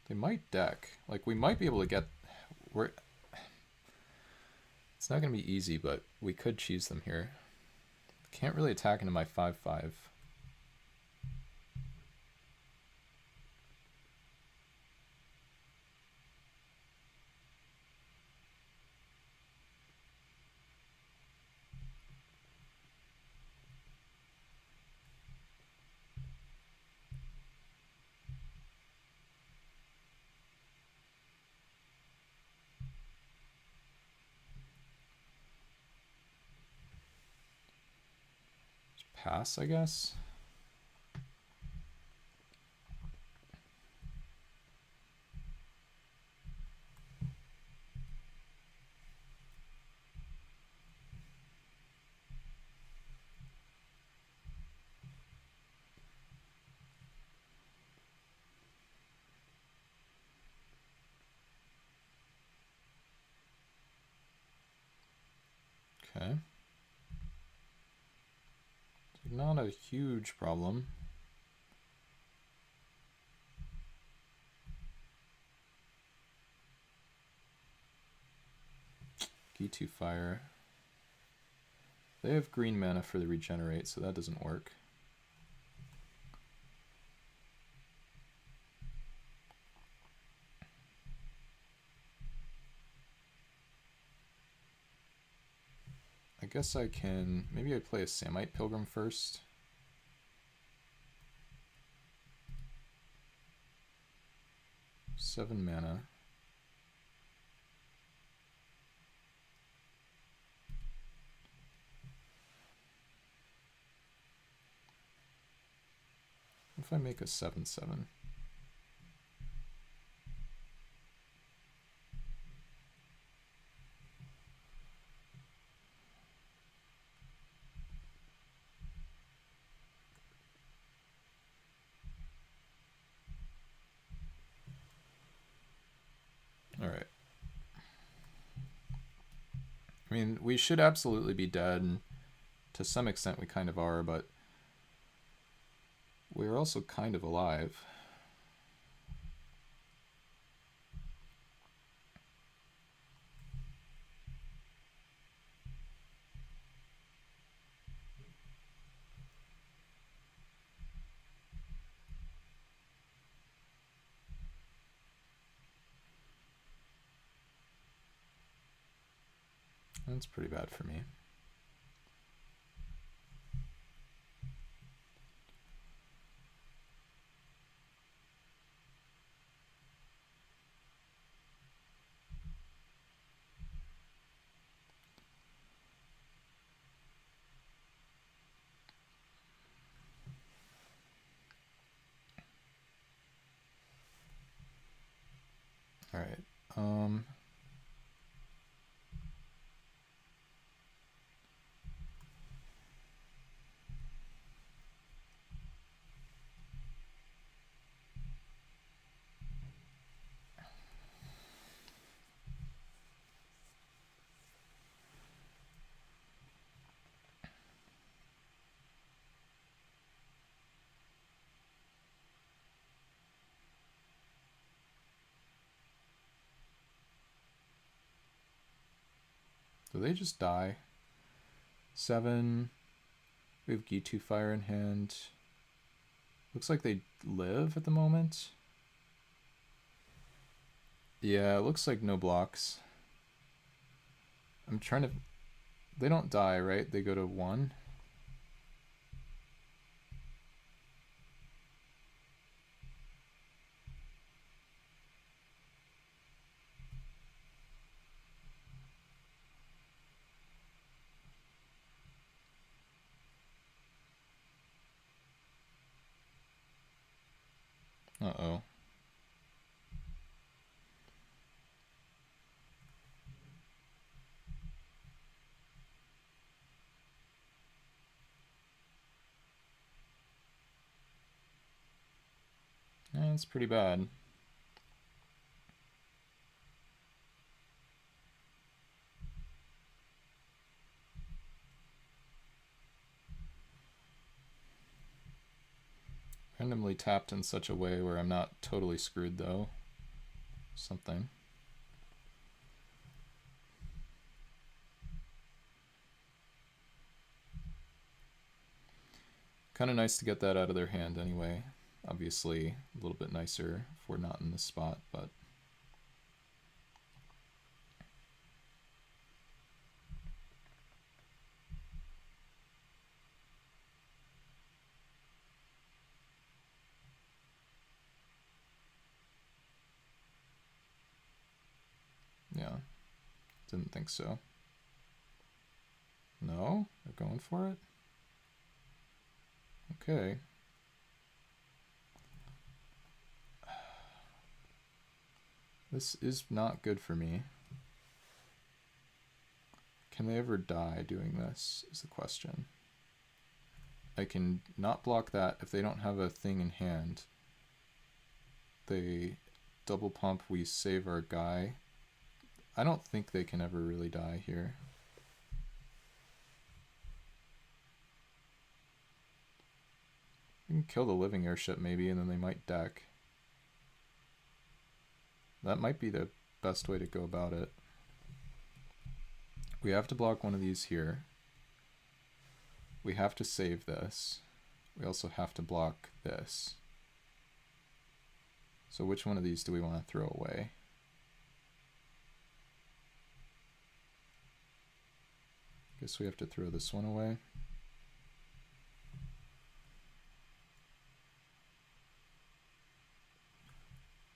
They might deck. Like, we might be able to get. It's not going to be easy, but we could cheese them here. Can't really attack into my 5/5. Pass, I guess. Okay. Not a huge problem. G2 Fire. They have green mana for the regenerate, so that doesn't work. I guess I can. Maybe I play a Samite Pilgrim first. Seven mana. What if I make a 7/7? All right. I mean, we should absolutely be dead, and to some extent we kind of are, but we're also kind of alive. That's pretty bad for me. All right. Do they just die? 7. We have G2 Fire in hand. Looks like they live at the moment. Yeah, it looks like no blocks. I'm trying to... They don't die, right? They go to 1. Uh-oh. That's pretty bad. Randomly tapped in such a way where I'm not totally screwed, though. Something. Kind of nice to get that out of their hand anyway. Obviously, a little bit nicer if we're not in this spot, but... yeah, didn't think so. No? They're going for it? Okay. This is not good for me. Can they ever die doing this, is the question. I can not block that if they don't have a thing in hand. They double pump, we save our guy. I don't think they can ever really die here. We can kill the living airship maybe, and then they might deck. That might be the best way to go about it. We have to block one of these here. We have to save this. We also have to block this. So which one of these do we want to throw away? Guess we have to throw this one away.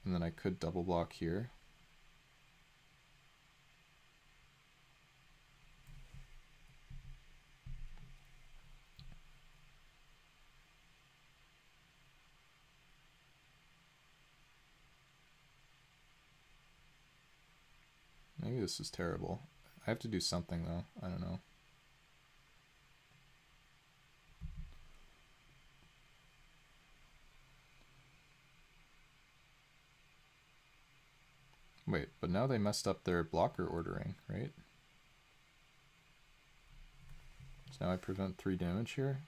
And then I could double block here. Maybe this is terrible. I have to do something though. I don't know. Wait, but now they messed up their blocker ordering, right? So now I prevent 3 damage here.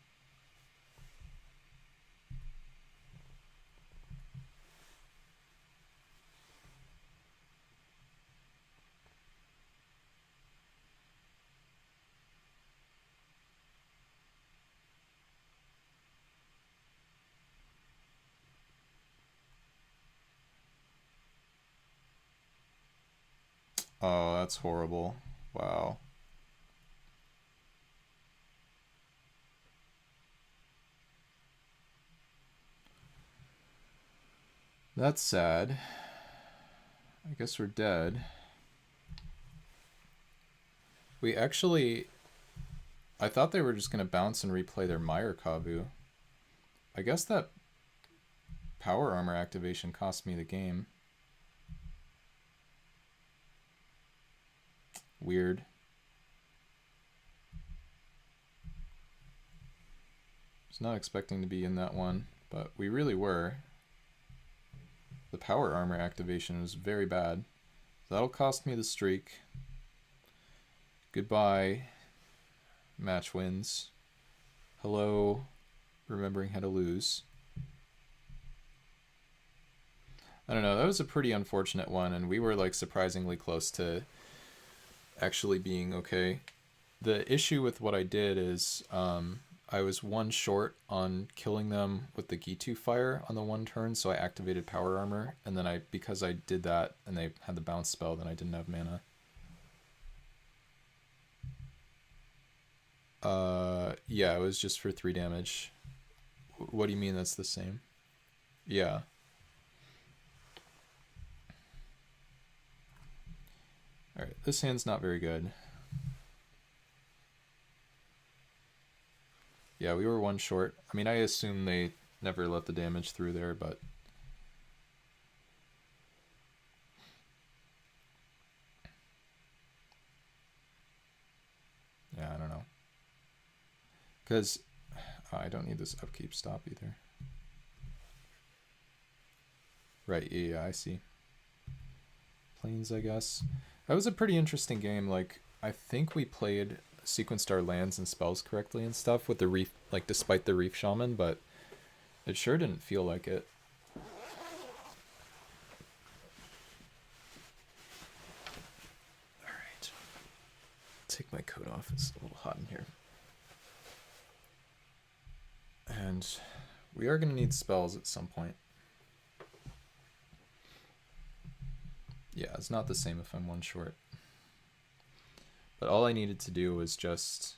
Oh, that's horrible. Wow. That's sad. I guess we're dead. We actually... I thought they were just going to bounce and replay their Meyer Kabu. I guess that power armor activation cost me the game. Weird. Was not expecting to be in that one, but we really were. The power armor activation was very bad. That'll cost me the streak. Goodbye, match wins. Hello, remembering how to lose. I don't know, that was a pretty unfortunate one, and we were like surprisingly close to actually being okay. The issue with what I did is I was 1 short on killing them with the Gitu fire on the 1 turn, so I activated power armor, and then because I did that and they had the bounce spell, then I didn't have mana. Yeah, it was just for 3 damage. What do you mean that's the same? Yeah. Alright, this hand's not very good. Yeah, we were 1 short. I mean, I assume they never let the damage through there, but Because I don't need this upkeep stop either. Right, yeah, I see. Plains, I guess. That was a pretty interesting game. Like, I think we played sequenced our lands and spells correctly and stuff with the reef, like despite the Reef Shaman, but it sure didn't feel like it. Alright. Take my coat off, it's a little hot in here. And we are going to need spells at some point. Yeah, it's not the same if I'm one short. But all I needed to do was just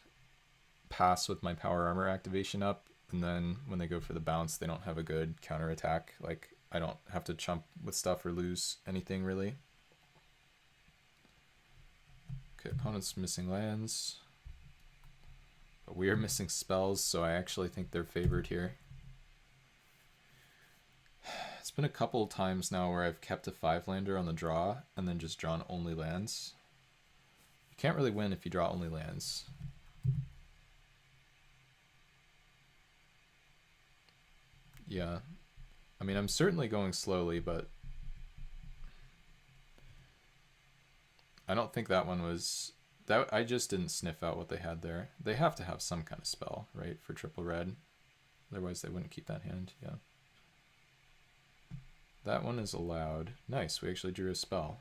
pass with my power armor activation up, and then when they go for the bounce, they don't have a good counterattack. Like, I don't have to chump with stuff or lose anything, really. Okay, opponent's missing lands. But we are missing spells, so I actually think they're favored here. It's been a couple times now where I've kept a 5-lander on the draw and then just drawn only lands. You can't really win if you draw only lands. Yeah. I mean, I'm certainly going slowly, but I don't think that one was... that. I just didn't sniff out what they had there. They have to have some kind of spell, right, for triple red. Otherwise they wouldn't keep that hand, yeah. That one is allowed. Nice, we actually drew a spell.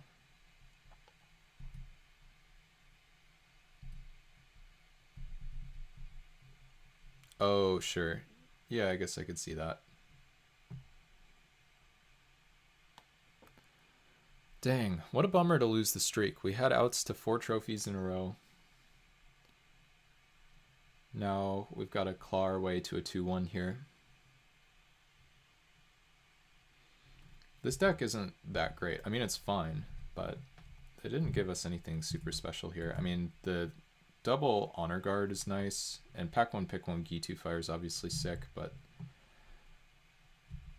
Oh, sure. Yeah, I guess I could see that. Dang, what a bummer to lose the streak. We had outs to 4 trophies in a row. Now we've got to claw our way to a 2-1 here. This deck isn't that great. I mean, it's fine, but they didn't give us anything super special here. I mean, the double Honor Guard is nice, and pack 1, pick 1 Gitu Fire is obviously sick, but...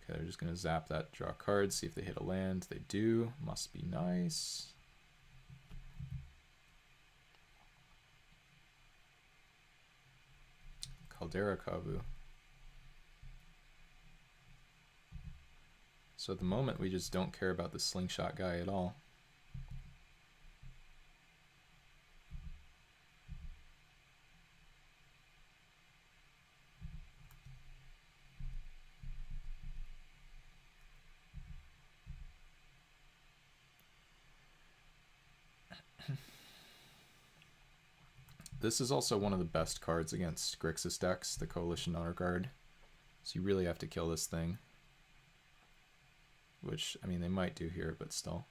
okay, they're just going to zap that, draw a card, see if they hit a land. They do. Must be nice. Caldera Kavu. So at the moment, we just don't care about the slingshot guy at all. This is also one of the best cards against Grixis decks, the Coalition Honor Guard. So you really have to kill this thing. Which, I mean, they might do here, but still.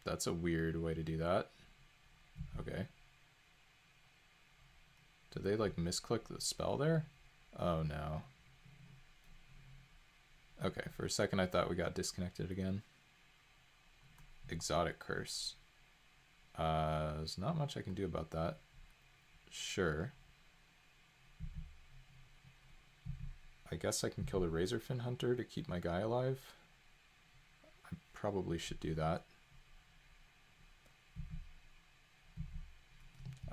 That's a weird way to do that. Okay. Did they, like, misclick the spell there? Oh, no. Okay, for a second I thought we got disconnected again. Exotic Curse. There's not much I can do about that. Sure. I guess I can kill the Razorfin Hunter to keep my guy alive. I probably should do that.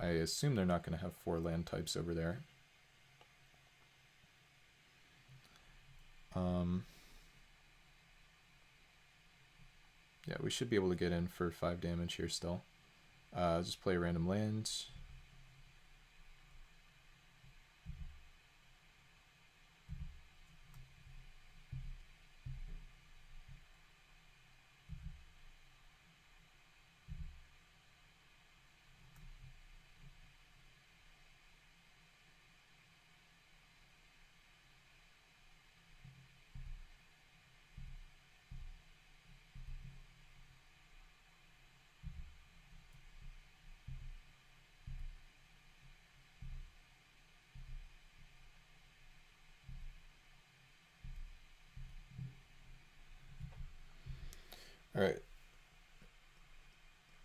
I assume they're not going to have 4 land types over there. Yeah, we should be able to get in for 5 damage here still. Just play a random land. Alright.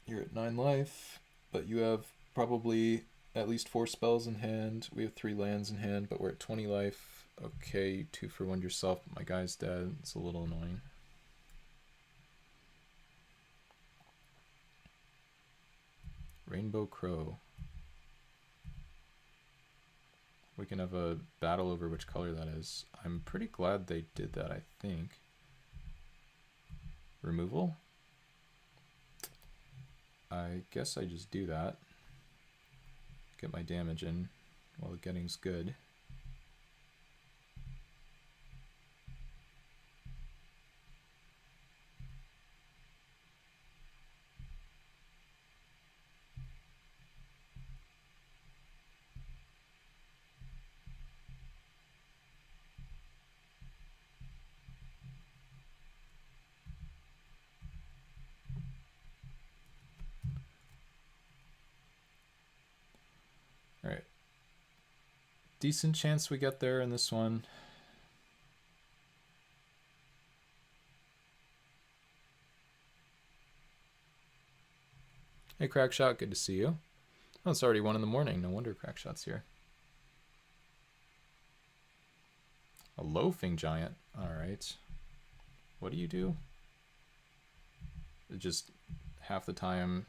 You're at 9 life, but you have probably at least 4 spells in hand. We have 3 lands in hand, but we're at 20 life. Okay, you 2 for 1 yourself, but my guy's dead. It's a little annoying. Rainbow Crow. We can have a battle over which color that is. I'm pretty glad they did that, I think. Removal? I guess I just do that. Get my damage in while the getting's good. Alright. Decent chance we get there in this one. Hey Crackshot, good to see you. Oh, it's already 1 in the morning. No wonder Crackshot's here. A loafing giant. Alright. What do you do? It just half the time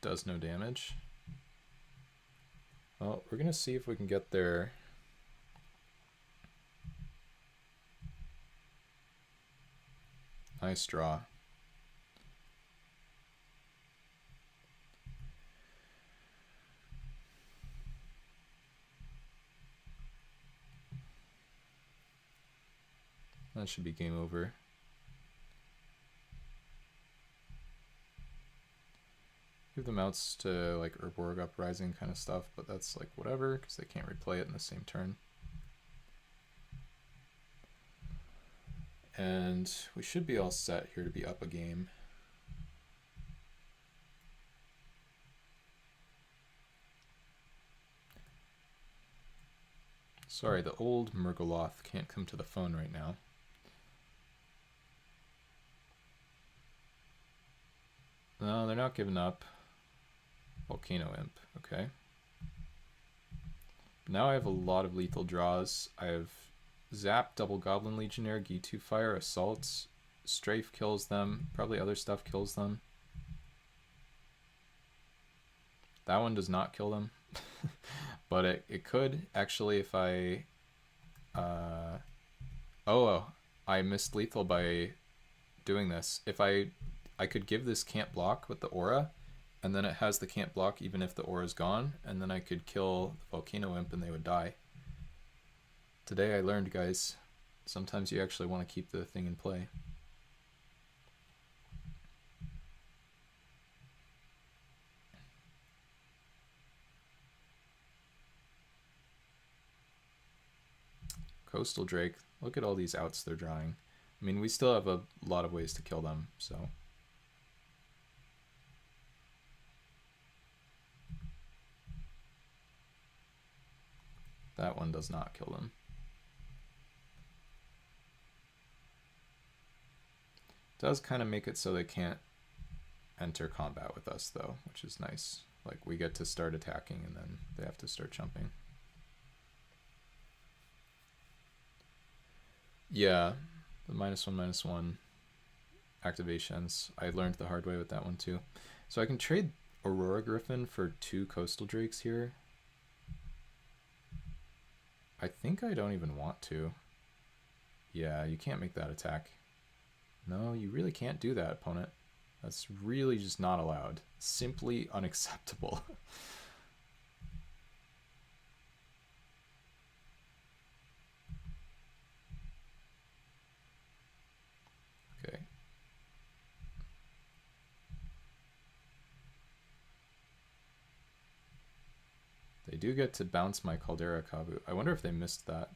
does no damage. Well, we're gonna see if we can get there. Nice draw. That should be game over. Give them outs to like Urborg Uprising kind of stuff, but that's like whatever, because they can't replay it in the same turn. And we should be all set here to be up a game. Sorry, the old Murgoloth can't come to the phone right now. No, they're not giving up. Volcano Imp, okay. Now I have a lot of lethal draws. I have Zap, Double Goblin Legionnaire, G2 Fire, Assaults, Strafe kills them, probably other stuff kills them. That one does not kill them, but it could actually if I... oh, I missed lethal by doing this. If I could give this can't block with the aura, and then it has the can't block even if the aura's gone, and then I could kill the Volcano Imp and they would die. Today I learned, guys, sometimes you actually want to keep the thing in play. Coastal Drake, look at all these outs they're drawing. I mean, we still have a lot of ways to kill them, so... That one does not kill them. Does kind of make it so they can't enter combat with us though, which is nice. Like we get to start attacking and then they have to start jumping. Yeah, the -1/-1 activations. I learned the hard way with that one too. So I can trade Aurora Griffin for 2 Coastal Drakes here. I think I don't even want to. Yeah, you can't make that attack. No, you really can't do that, opponent. That's really just not allowed. Simply unacceptable. Okay. They do get to bounce my Caldera Kavu. I wonder if they missed that.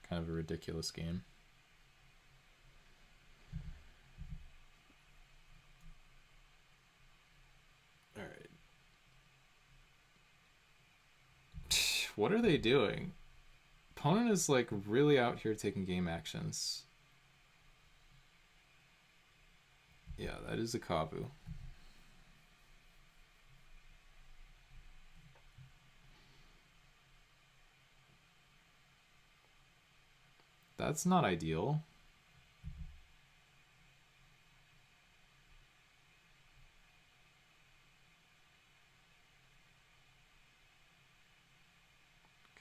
Kind of a ridiculous game. Alright. What are they doing? Opponent is like really out here taking game actions. Yeah, that is a Kavu. That's not ideal.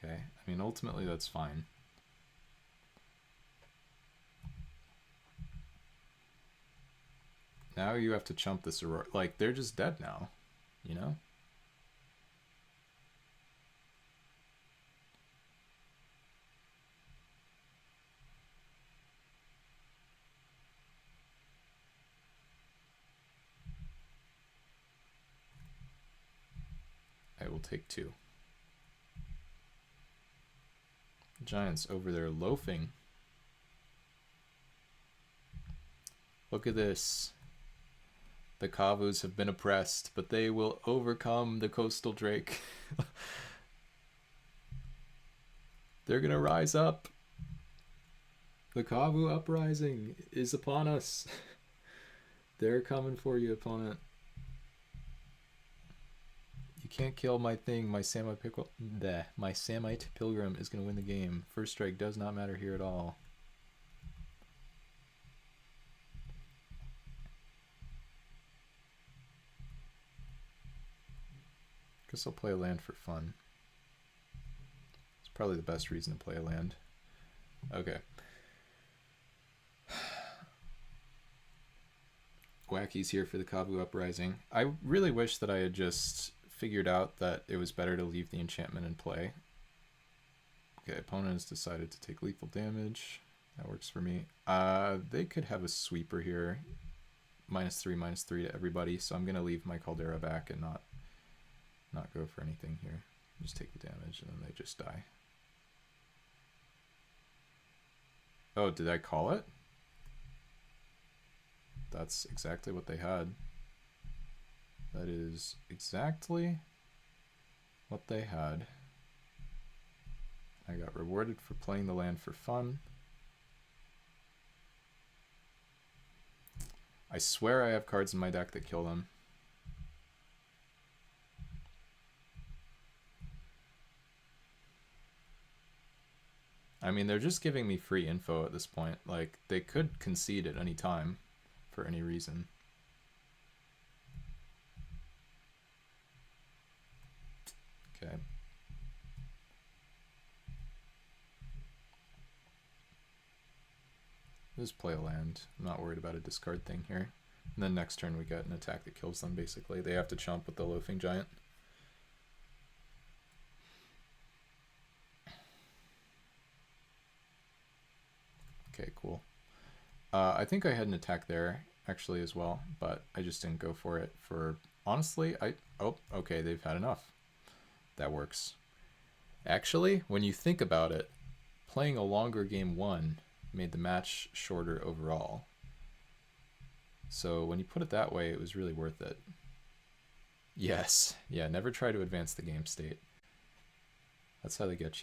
Okay, I mean, ultimately that's fine. Now you have to chump this Aurora. Like, they're just dead now, you know? I will take 2. Giants over there loafing. Look at this. The Kavus have been oppressed, but they will overcome the coastal drake. They're gonna rise up. The Kavu uprising is upon us. They're coming for you, opponent. You can't kill my thing. My Samite Pilgrim is gonna win the game. First strike does not matter here at all. Guess I'll play a land for fun. It's probably the best reason to play a land. Okay. Wacky's here for the Kavu Uprising. I really wish that I had just figured out that it was better to leave the enchantment in play. Okay, opponent has decided to take lethal damage. That works for me. They could have a sweeper here. -3/-3 to everybody, so I'm going to leave my Caldera back and not go for anything here. Just take the damage and then they just die. Oh, did I call it? That's exactly what they had. That is exactly what they had. I got rewarded for playing the land for fun. I swear I have cards in my deck that kill them. I mean, they're just giving me free info at this point. Like, they could concede at any time for any reason. Okay. Just play a land. I'm not worried about a discard thing here. And then next turn we get an attack that kills them, basically. They have to chomp with the Loafing Giant. Okay, cool. I think I had an attack there, actually, as well, but I just didn't go for it for... Honestly, oh, okay, they've had enough. That works. Actually, when you think about it, playing a longer game 1 made the match shorter overall. So when you put it that way, it was really worth it. Yes. Yeah, never try to advance the game state. That's how they get you.